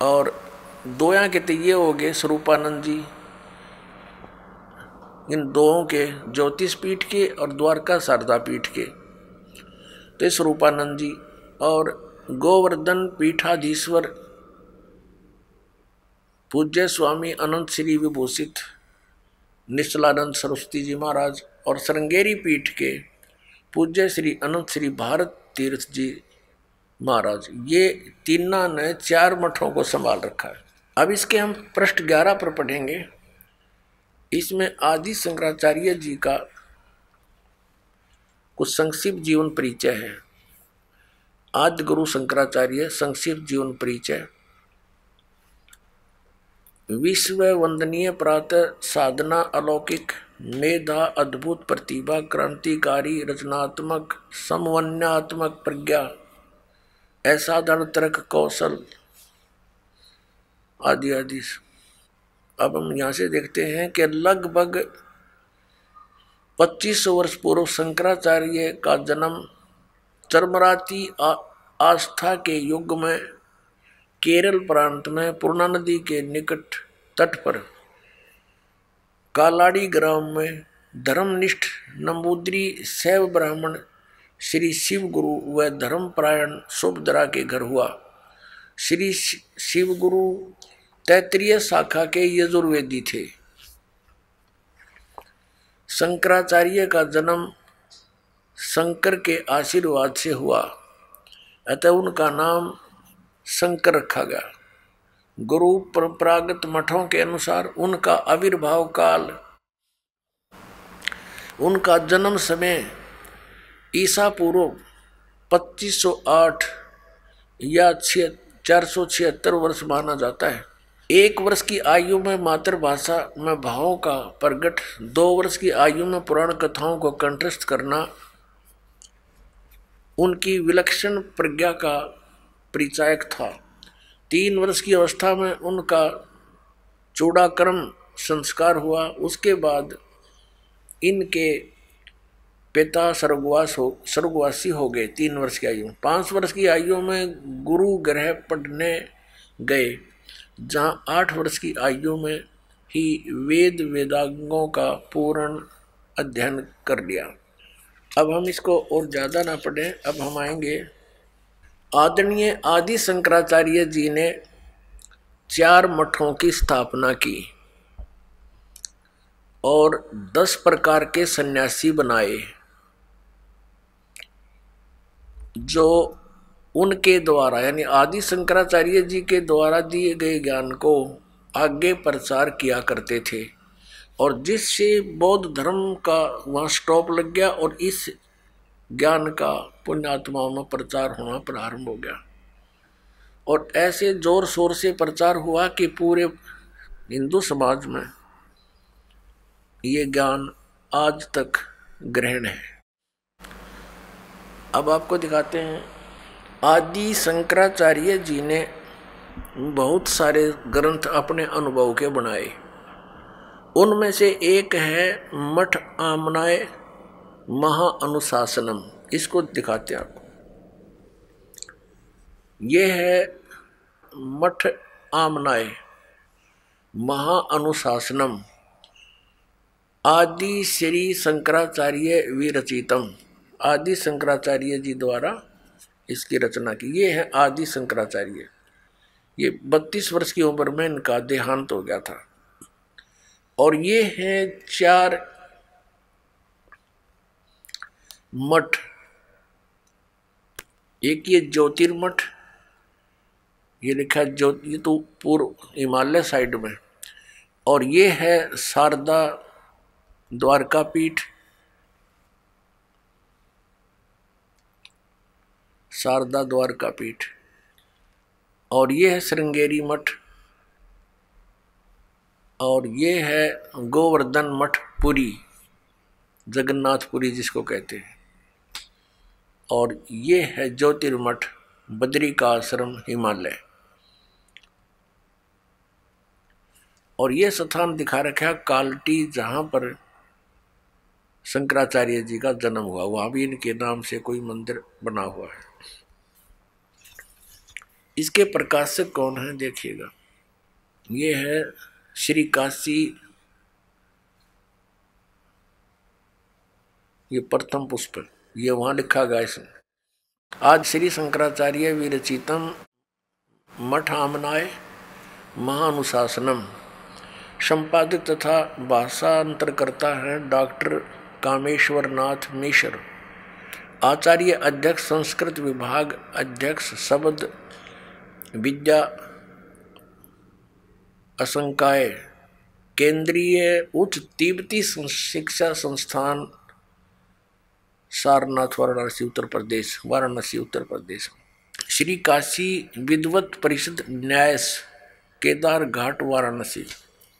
और दो यहाँ के तो ये हो गए स्वरूपानंद जी, इन दोनों के ज्योतिष पीठ के और द्वारका शारदा पीठ के, तो स्वरूपानंद जी। और गोवर्धन पीठाधीश्वर पूज्य स्वामी अनंत श्री विभूषित निश्चलानंद सरस्वती जी महाराज, और श्रृंगेरी पीठ के पूज्य श्री अनंत श्री भारत तीर्थ जी महाराज, ये तीनों ने 4 मठों को संभाल रखा है। अब इसके हम पृष्ठ 11 पर पढ़ेंगे। इसमें आदि शंकराचार्य जी का कुछ संक्षिप्त जीवन परिचय है। आदि गुरु शंकराचार्य संक्षिप्त जीवन परिचय। विश्व वंदनीय प्रातः साधना, अलौकिक मेधा, अद्भुत प्रतिभा, क्रांतिकारी रचनात्मक समन्वयात्मक प्रज्ञा, असाधारण तर्क कौशल आदि आदि। अब हम यहाँ से देखते हैं कि लगभग 2500 वर्ष पूर्व शंकराचार्य का जन्म चरमराती आस्था के युग में केरल प्रांत में पूर्णा नदी के निकट तट पर कालाड़ी ग्राम में धर्मनिष्ठ नंबूद्री शैव ब्राह्मण श्री शिव गुरु व धर्मपरायण सुभद्रा के घर हुआ। श्री शिव गुरु तैत्रीय शाखा के यजुर्वेदी थे। शंकराचार्य का जन्म शंकर के आशीर्वाद से हुआ, अतः उनका नाम शंकर रखा गया। गुरु परंपरागत मठों के अनुसार उनका आविर्भाव काल, उनका जन्म समय ईसा पूर्व 2508 या 476 वर्ष माना जाता है। 1 वर्ष की आयु में मातृभाषा में भावों का प्रगट, 2 वर्ष की आयु में पुराण कथाओं को कंठस्थ करना उनकी विलक्षण प्रज्ञा का परिचायक था। 3 वर्ष की अवस्था में उनका चूड़ाकर्म संस्कार हुआ। उसके बाद इनके पिता स्वर्गवासी हो गए 3 वर्ष की आयु। 5 वर्ष की आयु में गुरु गृह पढ़ने गए, जहाँ 8 वर्ष की आयु में ही वेद वेदांगों का पूर्ण अध्ययन कर लिया। अब हम इसको और ज़्यादा ना पढ़ें, अब हम आएंगे। आदरणीय आदि शंकराचार्य जी ने 4 मठों की स्थापना की और 10 प्रकार के सन्यासी बनाए, जो उनके द्वारा यानी आदि शंकराचार्य जी के द्वारा दिए गए ज्ञान को आगे प्रचार किया करते थे, और जिससे बौद्ध धर्म का वहाँ स्टॉप लग गया और इस ज्ञान का पुण्यात्माओं में प्रचार होना प्रारंभ हो गया। और ऐसे जोर शोर से प्रचार हुआ कि पूरे हिंदू समाज में ये ज्ञान आज तक ग्रहण है। अब आपको दिखाते हैं। आदि शंकराचार्य जी ने बहुत सारे ग्रंथ अपने अनुभव के बनाए। उनमें से एक है मठ आमनाय महाअनुशासनम। इसको दिखाते हैं आपको। ये है मठ आमनाय महाअनुशासनम, आदि श्री शंकराचार्य विरचितम। आदि शंकराचार्य जी द्वारा इसकी रचना की। ये है आदि शंकराचार्य। ये 32 वर्ष की उम्र में इनका देहांत हो गया था। और ये है 4 मठ एक ये ज्योतिर्मठ, ये लिखा है ये तो पूर्व हिमालय साइड में, और ये है शारदा द्वारका पीठ, शारदा द्वारका पीठ, और ये है श्रृंगेरी मठ, और ये है गोवर्धन मठ पुरी, जगन्नाथपुरी जिसको कहते हैं, और ये है ज्योतिर्मठ बद्री का आश्रम हिमालय। और ये स्थान दिखा रखा है कालटी, जहां पर शंकराचार्य जी का जन्म हुआ, वहां भी इनके नाम से कोई मंदिर बना हुआ है। इसके प्रकाशक कौन है देखिएगा, ये है श्री काशी, ये प्रथम पुष्प, ये वहां लिखा गया इसमें। आज श्री शंकराचार्य विरचितम मठ आमनाय महानुशासनम, संपादित तथा भाषांतर करता है डॉक्टर कामेश्वर नाथ मिश्र, आचार्य अध्यक्ष संस्कृत विभाग, अध्यक्ष शब्द विद्या असंकाय, केंद्रीय उच्च तिब्बती शिक्षा संस्थान, सारनाथ, वाराणसी उत्तर प्रदेश, वाराणसी उत्तर प्रदेश। श्री काशी विद्वत परिषद न्यास, केदार घाट, वाराणसी।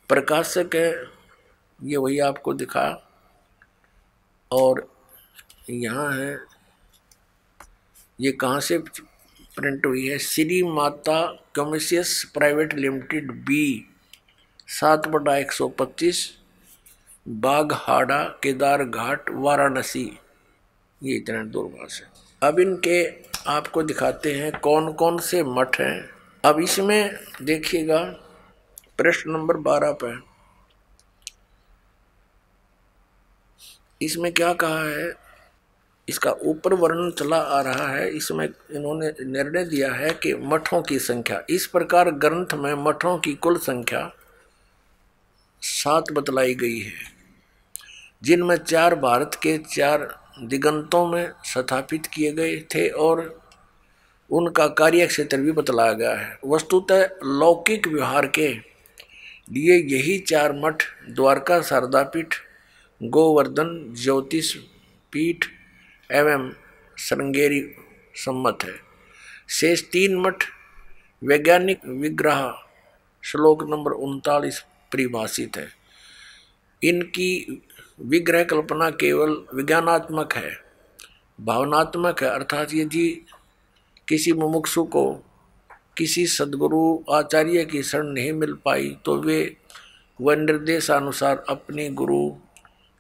प्रकाशक है ये वही आपको दिखा, और यहाँ है ये कहाँ से प्रिंट हुई है, Shri Mata कमर्शियस private limited B 7/125 बागहाड़ा, Kedar घाट, वाराणसी। ये इतना दूरभाष है। अब इनके आपको दिखाते हैं कौन कौन से मठ हैं। अब इसमें देखिएगा प्रश्न नंबर 12 पे इसमें क्या कहा है, इसका ऊपर वर्णन चला आ रहा है। इसमें इन्होंने निर्णय दिया है कि मठों की संख्या, इस प्रकार ग्रंथ में मठों की कुल संख्या 7 बतलाई गई है, जिनमें 4 भारत के 4 दिगंतों में स्थापित किए गए थे और उनका कार्य क्षेत्र भी बतलाया गया है। वस्तुतः लौकिक व्यवहार के लिए यही 4 मठ द्वारका शारदा पीठ, गोवर्धन ज्योतिष पीठ एवं श्रृंगेरी सम्मत है। शेष 3 मठ वैज्ञानिक विग्रह श्लोक नंबर 39 परिभाषित है। इनकी विग्रह कल्पना केवल विज्ञानात्मक है, भावनात्मक है, अर्थात यदि किसी मुमुक्षु को किसी सद्गुरु आचार्य की शरण नहीं मिल पाई तो वे वह निर्देशानुसार अपने गुरु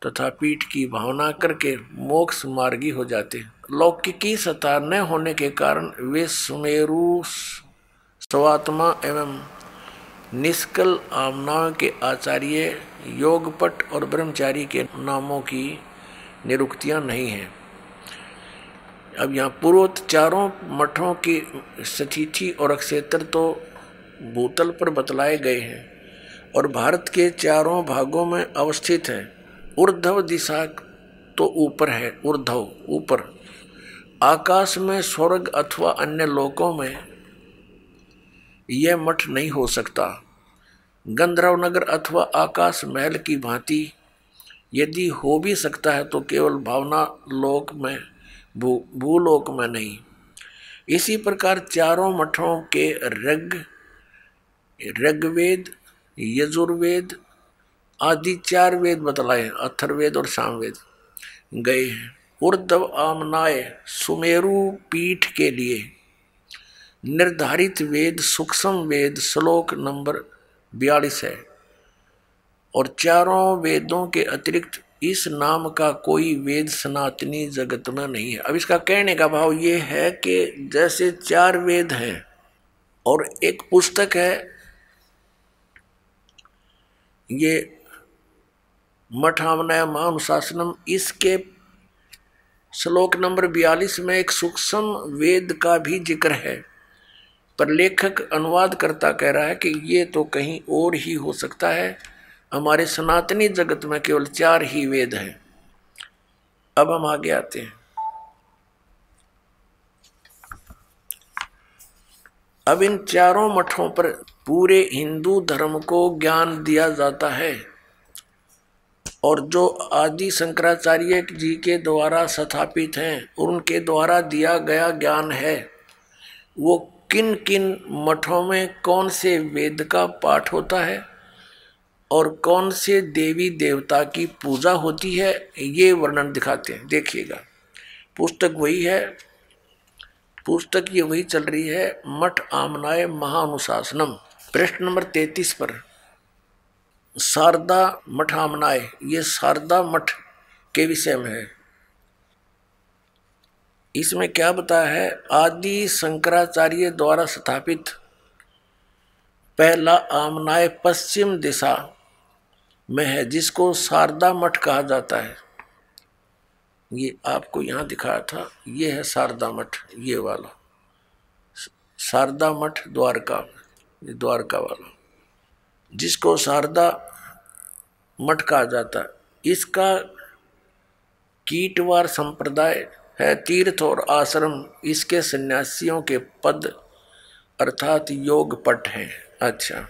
तथा पीठ की भावना करके मोक्ष मार्गी हो जाते हैं। लौकिकी सत्ता न होने के कारण वे सुमेरु स्वात्मा एवं निष्कल आमनाओं के आचार्य, योगपट और ब्रह्मचारी के नामों की निरुक्तियां नहीं हैं। अब यहाँ पूर्वोक्त 4 मठों की स्थिति और क्षेत्र तो भूतल पर बतलाए गए हैं और भारत के 4 भागों में अवस्थित हैं। ऊर्ध्व दिशा तो ऊपर है, ऊर्ध्व ऊपर, आकाश में, स्वर्ग अथवा अन्य लोकों में यह मठ नहीं हो सकता। गंधर्व नगर अथवा आकाश महल की भांति यदि हो भी सकता है तो केवल भावना लोक में, भूलोक में नहीं। इसी प्रकार 4 मठों के ऋग्वेद, यजुर्वेद आदि 4 वेद बतलाए, अथर्ववेद और सामवेद गए हैं। ऊर्ध्व आमनाय सुमेरु पीठ के लिए निर्धारित वेद सूक्ष्म वेद श्लोक नंबर 42 है और 4 वेदों के अतिरिक्त इस नाम का कोई वेद सनातनी जगत में नहीं है। अब इसका कहने का भाव ये है कि जैसे 4 वेद हैं और एक पुस्तक है, ये मठ आमनाय महानुशासनम, इसके श्लोक नंबर 42 में एक सूक्ष्म वेद का भी जिक्र है, पर लेखक अनुवादकर्ता कह रहा है कि ये तो कहीं और ही हो सकता है, हमारे सनातनी जगत में केवल 4 ही वेद हैं। अब हम आगे आते हैं। अब इन चारों मठों पर पूरे हिंदू धर्म को ज्ञान दिया जाता है, और जो आदि शंकराचार्य जी के द्वारा स्थापित हैं उनके द्वारा दिया गया ज्ञान है, वो किन किन मठों में कौन से वेद का पाठ होता है और कौन से देवी देवता की पूजा होती है, ये वर्णन दिखाते हैं। देखिएगा, पुस्तक वही है, पुस्तक ये वही चल रही है, मठ आमनाय महानुशासनम, पृष्ठ नंबर 33 पर शारदा मठ आमनाय, ये शारदा मठ के विषय में है। इसमें क्या बताया है, आदि शंकराचार्य द्वारा स्थापित पहला आमनाय पश्चिम दिशा में है, जिसको शारदा मठ कहा जाता है। ये आपको यहाँ दिखाया था, ये है शारदा मठ, ये वाला शारदा मठ द्वारका, ये द्वारका वाला, जिसको शारदा मठ कहा जाता है। इसका कीटवार संप्रदाय है, तीर्थ और आश्रम इसके सन्यासियों के पद अर्थात योग पट हैं। अच्छा,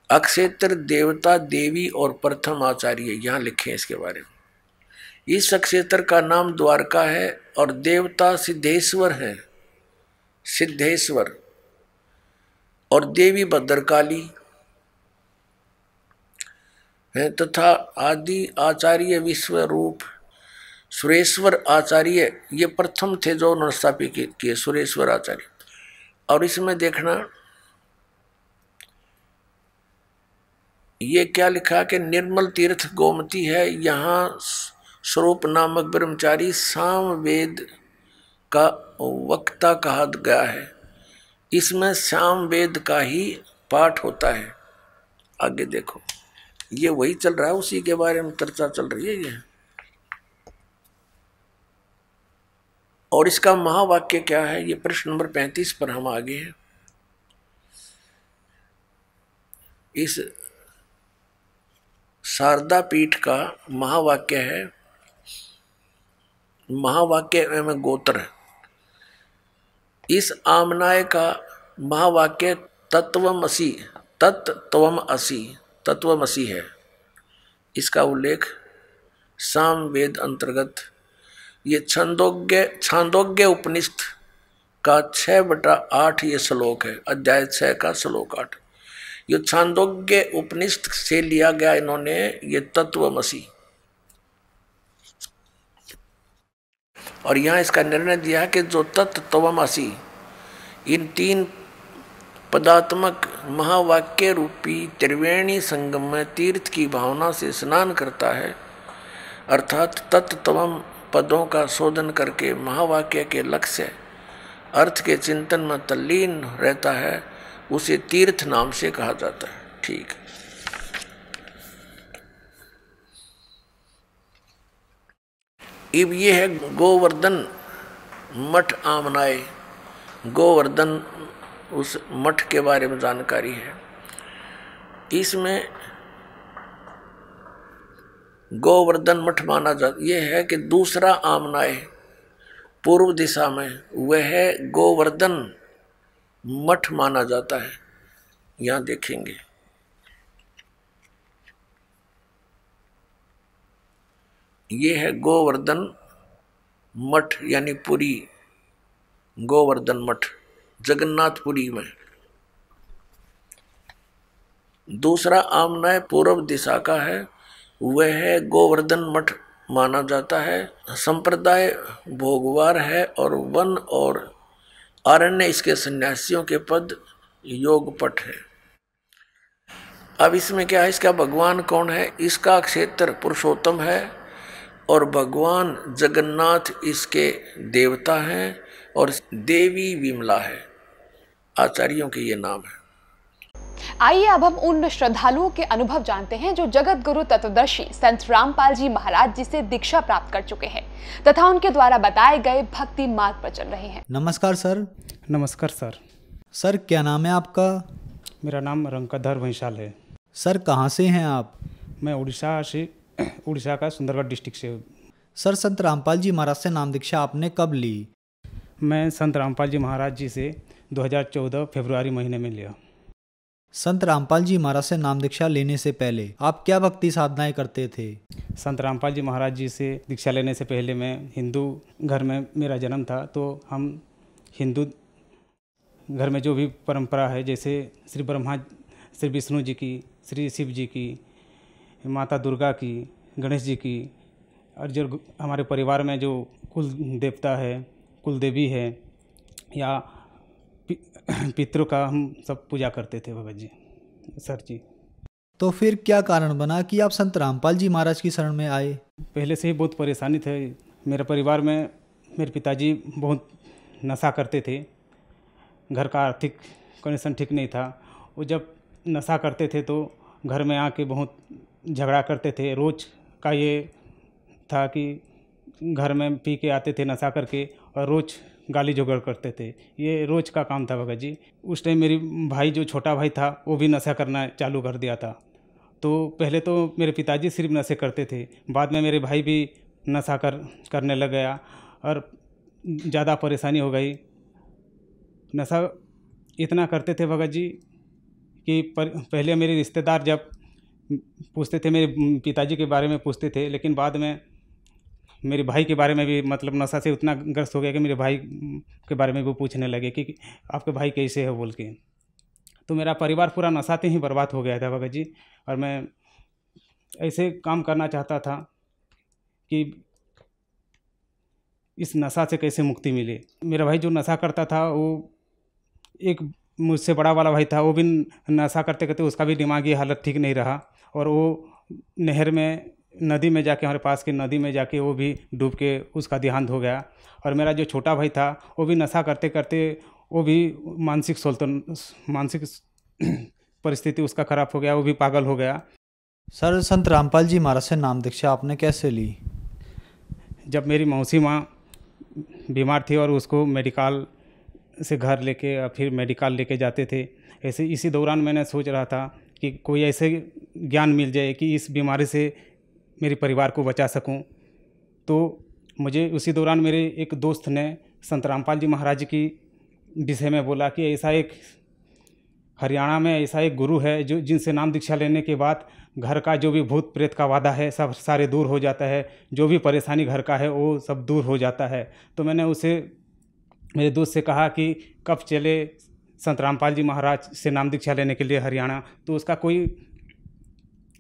अक्षेत्र देवता देवी और प्रथम आचार्य यहाँ लिखे इसके बारे में। इस अक्षेत्र का नाम द्वारका है और देवता सिद्धेश्वर है, सिद्धेश्वर, और देवी भद्रकाली है, तथा आदि आचार्य विश्व रूप सुरेश्वर आचार्य, ये प्रथम थे जो उन्होंने स्थापित किए, सुरेश्वर आचार्य। और इसमें देखना ये क्या लिखा कि निर्मल तीर्थ गोमती है, यहाँ स्वरूप नामक ब्रह्मचारी साम वेद का वक्ता कहा गया है। इसमें साम वेद का ही पाठ होता है। आगे देखो, ये वही चल रहा है, उसी के बारे में चर्चा चल रही है ये। और इसका महावाक्य क्या है, ये प्रश्न नंबर 35 पर हम आगे हैं। इस शारदा पीठ का महावाक्य है, महावाक्य में गोत्र। इस आमनाय का महावाक्य तत्वमसि, तत्त्वमसि, तत्वमसि है। इसका उल्लेख साम वेद अंतर्गत ये छांदोग्य उपनिषद का 6/8 ये श्लोक है, अध्याय 6 का श्लोक 8। ये छांदोग्य उपनिषद से लिया गया इन्होंने ये तत्वमसि, और यहाँ इसका निर्णय दिया है कि जो तत्वमसि इन 3 पदात्मक महावाक्य रूपी त्रिवेणी संगम में तीर्थ की भावना से स्नान करता है, अर्थात तत्त्वम पदों का शोधन करके महावाक्य के लक्ष्य अर्थ के चिंतन में तल्लीन रहता है, उसे तीर्थ नाम से कहा जाता है। ठीक, अब ये है गोवर्धन मठ आमनाय। गोवर्धन उस मठ के बारे में जानकारी है। इसमें गोवर्धन मठ माना जाता, यह है कि दूसरा आमनाय पूर्व दिशा में वह गोवर्धन मठ माना जाता है। यहाँ देखेंगे, ये है गोवर्धन मठ यानी पुरी, गोवर्धन मठ जगन्नाथपुरी में। दूसरा आमनाय पूर्व दिशा का है, वह है गोवर्धन मठ माना जाता है। संप्रदाय भोगवार है और वन और आरण्य इसके सन्यासियों के पद योगपट है। अब इसमें क्या है, इसका भगवान कौन है, इसका क्षेत्र पुरुषोत्तम है और भगवान जगन्नाथ इसके देवता हैं और देवी विमला है, आचार्यों के ये नाम है। आइए अब हम उन श्रद्धालुओं के अनुभव जानते हैं जो जगत गुरु तत्वदर्शी संत रामपाल जी महाराज जी से दीक्षा प्राप्त कर चुके हैं तथा उनके द्वारा बताए गए भक्ति मार्ग पर चल रहे हैं। नमस्कार सर। नमस्कार सर। सर क्या नाम है आपका? मेरा नाम रंकाधर भैंसाल है। सर कहाँ से हैं आप? मैं उड़ीसा का सुंदरगढ़ डिस्ट्रिक्ट से हूँ। सर संत रामपाल जी महाराज से नाम दीक्षा आपने कब ली? मैं संत रामपाल जी महाराज जी से 2014 फरवरी महीने में लिया। संत रामपाल जी महाराज से नाम दीक्षा लेने से पहले आप क्या भक्ति साधनाएं करते थे? संत रामपाल जी महाराज जी से दीक्षा लेने से पहले मैं हिंदू घर में मेरा जन्म था, तो हम हिंदू घर में जो भी परंपरा है, जैसे श्री ब्रह्मा श्री विष्णु जी की, श्री शिव जी की, माता दुर्गा की, गणेश जी की, और जो हमारे परिवार में जो कुल देवता है, कुल देवी है या पितरों का हम सब पूजा करते थे भगत जी, सर जी। तो फिर क्या कारण बना कि आप संत रामपाल जी महाराज की शरण में आए? पहले से ही बहुत परेशानी थे मेरे परिवार में। मेरे पिताजी बहुत नशा करते थे, घर का आर्थिक कंडीशन ठीक नहीं था। वो जब नशा करते थे तो घर में आके बहुत झगड़ा करते थे। रोज़ का ये था कि घर में पी के आते थे नशा करके और रोज़ गाली जोगड़ करते थे। ये रोज़ का काम था भगत जी। उस टाइम मेरी भाई जो छोटा भाई था वो भी नशा करना चालू कर दिया था। तो पहले तो मेरे पिताजी सिर्फ नशे करते थे, बाद में मेरे भाई भी नशा करने लग गया और ज़्यादा परेशानी हो गई। नशा इतना करते थे भगत जी कि पहले मेरे रिश्तेदार जब पूछते थे मेरे पिताजी के बारे में पूछते थे, लेकिन बाद में मेरे भाई के बारे में भी मतलब नशा से उतना ग्रस्त हो गया कि मेरे भाई के बारे में वो पूछने लगे कि आपके भाई कैसे है बोल के। तो मेरा परिवार पूरा नशाते ही बर्बाद हो गया था भगत जी। और मैं ऐसे काम करना चाहता था कि इस नशा से कैसे मुक्ति मिले। मेरा भाई जो नशा करता था, वो एक मुझसे बड़ा वाला भाई था, वो भी नशा करते करते उसका भी दिमागी हालत ठीक नहीं रहा और वो नहर में, नदी में जाके, हमारे पास की नदी में जाके वो भी डूब के उसका देहांत हो गया। और मेरा जो छोटा भाई था वो भी नशा करते करते वो भी मानसिक परिस्थिति उसका खराब हो गया, वो भी पागल हो गया। सर, संत रामपाल जी महाराज से नाम दीक्षा आपने कैसे ली? जब मेरी मौसी माँ बीमार थी और उसको मेडिकल से घर लेके या फिर मेडिकल लेके जाते थे, ऐसे इसी दौरान मैंने सोच रहा था कि कोई ऐसे ज्ञान मिल जाए कि इस बीमारी से मेरे परिवार को बचा सकूं। तो मुझे उसी दौरान मेरे एक दोस्त ने संत रामपाल जी महाराज की विषय में बोला कि ऐसा एक हरियाणा में ऐसा एक गुरु है जो जिनसे नाम दीक्षा लेने के बाद घर का जो भी भूत प्रेत का वादा है सब सारे दूर हो जाता है, जो भी परेशानी घर का है वो सब दूर हो जाता है। तो मैंने उसे, मेरे दोस्त से कहा कि कब चले संत रामपाल जी महाराज से नाम दीक्षा लेने के लिए हरियाणा। तो उसका कोई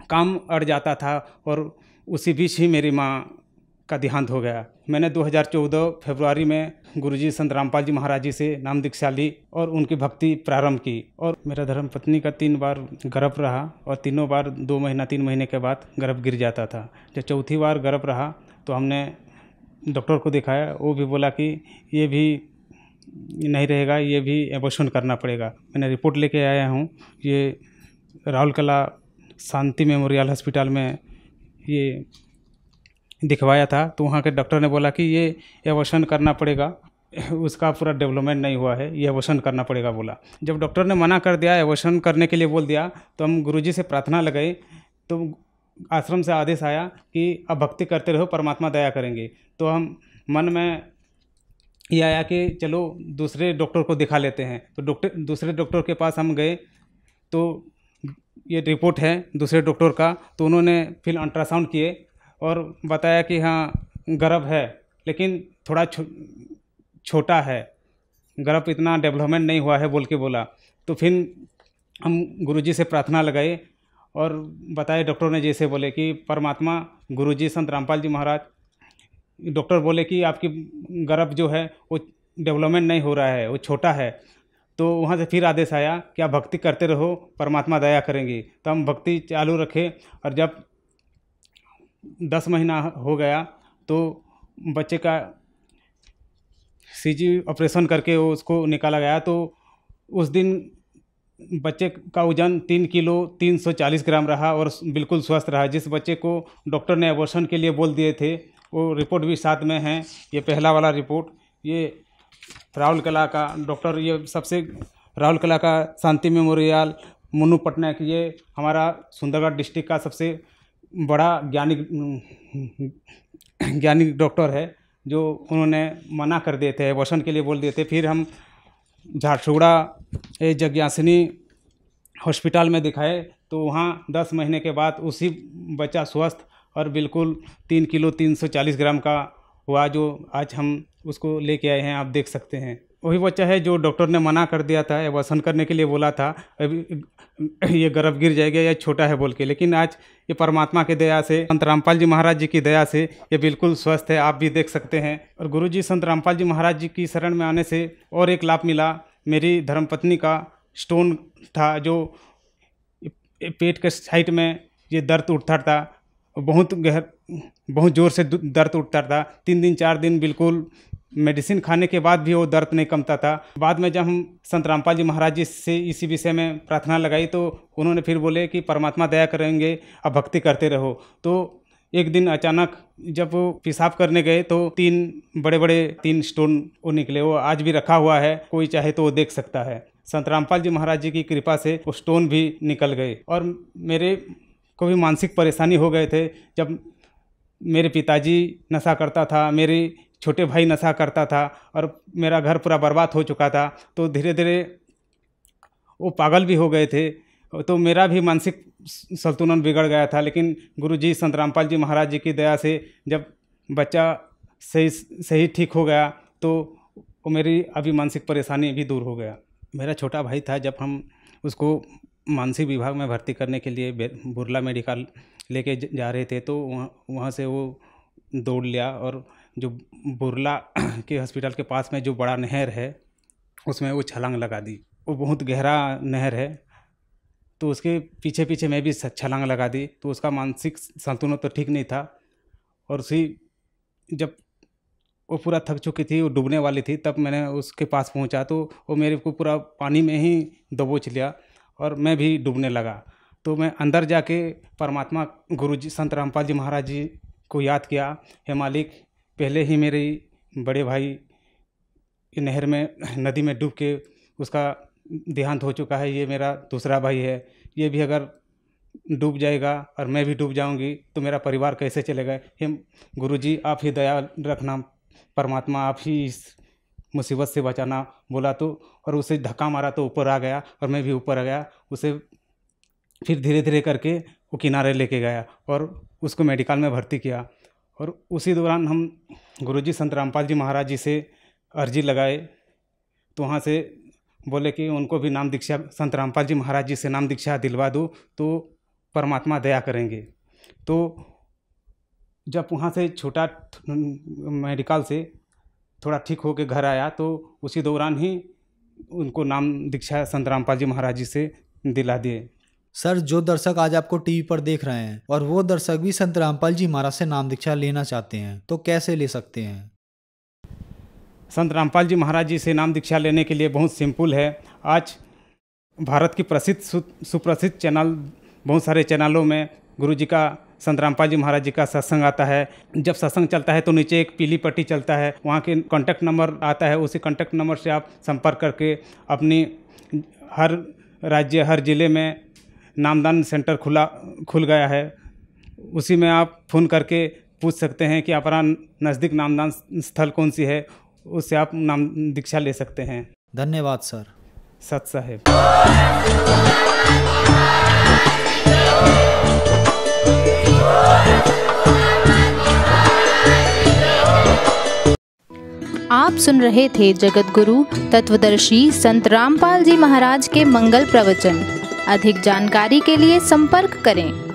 काम अड़ जाता था और उसी बीच ही मेरी माँ का देहांत हो गया। मैंने 2014 फरवरी में गुरुजी संत रामपाल जी महाराज जी से नाम दीक्षा ली और उनकी भक्ति प्रारंभ की। और मेरा धर्म पत्नी का 3 बार गर्भ रहा और तीनों बार 2 महीना 3 महीने के बाद गर्भ गिर जाता था। जब चौथी बार गर्भ रहा तो हमने डॉक्टर को दिखाया, वो भी बोला कि ये भी नहीं रहेगा, ये भी एबॉर्शन करना पड़ेगा। मैंने रिपोर्ट लेके आया हूँ, ये राउरकेला शांति मेमोरियल हॉस्पिटल में ये दिखवाया था। तो वहाँ के डॉक्टर ने बोला कि ये एबॉर्शन करना पड़ेगा, उसका पूरा डेवलपमेंट नहीं हुआ है, ये एबॉर्शन करना पड़ेगा बोला। जब डॉक्टर ने मना कर दिया, एबॉर्शन करने के लिए बोल दिया, तो हम गुरुजी से प्रार्थना लगाई। तो आश्रम से आदेश आया कि अब भक्ति करते रहो, परमात्मा दया करेंगे। तो हम मन में ये आया कि चलो दूसरे डॉक्टर को दिखा लेते हैं। तो दूसरे डॉक्टर के पास हम गए, तो ये रिपोर्ट है दूसरे डॉक्टर का। तो उन्होंने फिर अल्ट्रासाउंड किए और बताया कि हाँ गर्भ है, लेकिन थोड़ा छोटा है, गर्भ इतना डेवलपमेंट नहीं हुआ है बोल के बोला। तो फिर हम गुरुजी से प्रार्थना लगाए और बताए डॉक्टर ने जैसे बोले कि परमात्मा गुरुजी संत रामपाल जी महाराज, डॉक्टर बोले कि आपकी गर्भ जो है वो डेवलपमेंट नहीं हो रहा है, वो छोटा है। तो वहाँ से फिर आदेश आया कि आप भक्ति करते रहो, परमात्मा दया करेंगे। तो हम भक्ति चालू रखे और जब 10 महीना हो गया तो बच्चे का सीजी ऑपरेशन करके वो उसको निकाला गया। तो उस दिन बच्चे का वजन 3 किलो 340 ग्राम रहा और बिल्कुल स्वस्थ रहा। जिस बच्चे को डॉक्टर ने एबॉर्शन के लिए बोल दिए थे वो रिपोर्ट भी साथ में है। ये पहला वाला रिपोर्ट, ये राउरकेला का डॉक्टर, ये सबसे राउरकेला का शांति मेमोरियल मुन्नू पटनायक, ये हमारा सुंदरगढ़ डिस्ट्रिक्ट का सबसे बड़ा ज्ञानी डॉक्टर है, जो उन्होंने मना कर दिए थे, एबॉर्शन के लिए बोल दिए थे। फिर हम झारसुगड़ा जग्यासिनी हॉस्पिटल में दिखाए तो वहाँ 10 महीने के बाद उसी बच्चा स्वस्थ और बिल्कुल 3 किलो 340 ग्राम का हुआ, जो आज हम उसको लेके आए हैं, आप देख सकते हैं। वही बच्चा है जो डॉक्टर ने मना कर दिया था, एबॉर्शन करने के लिए बोला था, अभी ये गर्भ गिर जाएगा या छोटा है बोल के, लेकिन आज ये परमात्मा की दया से, संत रामपाल जी महाराज जी की दया से ये बिल्कुल स्वस्थ है, आप भी देख सकते हैं। और गुरुजी संत रामपाल जी महाराज जी की शरण में आने से और एक लाभ मिला। मेरी धर्मपत्नी का स्टोन था, जो पेट के साइड में ये दर्द उठता था, बहुत ज़ोर से दर्द उठता था। 3 दिन 4 दिन बिल्कुल मेडिसिन खाने के बाद भी वो दर्द नहीं कमता था। बाद में जब हम संत रामपाल जी महाराज जी से इसी विषय में प्रार्थना लगाई तो उन्होंने फिर बोले कि परमात्मा दया करेंगे, अब भक्ति करते रहो। तो एक दिन अचानक जब वो पेशाब करने गए तो 3 बड़े स्टोन वो निकले। वो आज भी रखा हुआ है, कोई चाहे तो वो देख सकता है। संत रामपाल जी महाराज जी की कृपा से वो स्टोन भी निकल गए। और मेरे को भी मानसिक परेशानी हो गए थे। जब मेरे पिताजी नशा करता था, मेरे छोटे भाई नशा करता था और मेरा घर पूरा बर्बाद हो चुका था, तो धीरे धीरे वो पागल भी हो गए थे, तो मेरा भी मानसिक संतुलन बिगड़ गया था। लेकिन गुरुजी संत रामपाल जी महाराज जी की दया से जब बच्चा सही ठीक हो गया तो वो मेरी अभी मानसिक परेशानी भी दूर हो गया। मेरा छोटा भाई था, जब हम उसको मानसिक विभाग में भर्ती करने के लिए बुरला मेडिकल लेके जा रहे थे तो वहाँ से वो दौड़ लिया और जो बुरला के हॉस्पिटल के पास में जो बड़ा नहर है उसमें वो छलांग लगा दी। वो बहुत गहरा नहर है, तो उसके पीछे पीछे मैं भी छलांग लगा दी। तो उसका मानसिक संतुलन तो ठीक नहीं था। और उसी जब वो पूरा थक चुकी थी, वो डूबने वाली थी, तब मैंने उसके पास पहुंचा तो वो मेरे को पूरा पानी में ही दबोच लिया और मैं भी डूबने लगा। तो मैं अंदर जाके परमात्मा गुरुजी संत रामपाल जी महाराज जी को याद किया, हे मालिक, पहले ही मेरे बड़े भाई नहर में नदी में डूब के उसका देहांत हो चुका है, ये मेरा दूसरा भाई है, ये भी अगर डूब जाएगा और मैं भी डूब जाऊंगी तो मेरा परिवार कैसे चलेगा। हे गुरुजी, आप ही दया रखना, परमात्मा आप ही इस मुसीबत से बचाना बोला। तो और उसे धक्का मारा तो ऊपर आ गया और मैं भी ऊपर आ गया। उसे फिर धीरे धीरे करके वो किनारे लेके गया और उसको मेडिकल में भर्ती किया। और उसी दौरान हम गुरुजी संत रामपाल जी महाराज जी से अर्जी लगाए तो वहाँ से बोले कि उनको भी नाम दीक्षा, संत रामपाल जी महाराज जी से नाम दीक्षा दिलवा दो तो परमात्मा दया करेंगे। तो जब वहाँ से छोटा मेडिकल से थोड़ा ठीक होकर घर आया तो उसी दौरान ही उनको नाम दीक्षा संत रामपाल जी महाराज जी से दिला दिए। सर, जो दर्शक आज आपको टीवी पर देख रहे हैं और वो दर्शक भी संत रामपाल जी महाराज से नाम दीक्षा लेना चाहते हैं तो कैसे ले सकते हैं? संत रामपाल जी महाराज जी से नाम दीक्षा लेने के लिए बहुत सिंपल है। आज भारत की प्रसिद्ध सुप्रसिद्ध चैनल, बहुत सारे चैनलों में गुरुजी का, संत रामपाल जी महाराज जी का सत्संग आता है। जब सत्संग चलता है तो नीचे एक पीली पट्टी चलता है, वहाँ के कॉन्टैक्ट नंबर आता है। उसी कॉन्टैक्ट नंबर से आप संपर्क करके अपनी हर राज्य, हर ज़िले में नामदान सेंटर खुल गया है, उसी में आप फ़ोन करके पूछ सकते हैं कि अपना नज़दीक नामदान स्थल कौन सी है, उससे आप नाम दीक्षा ले सकते हैं। धन्यवाद सर। सत साहेब। आप सुन रहे थे जगत गुरु तत्वदर्शी संत रामपाल जी महाराज के मंगल प्रवचन। अधिक जानकारी के लिए संपर्क करें।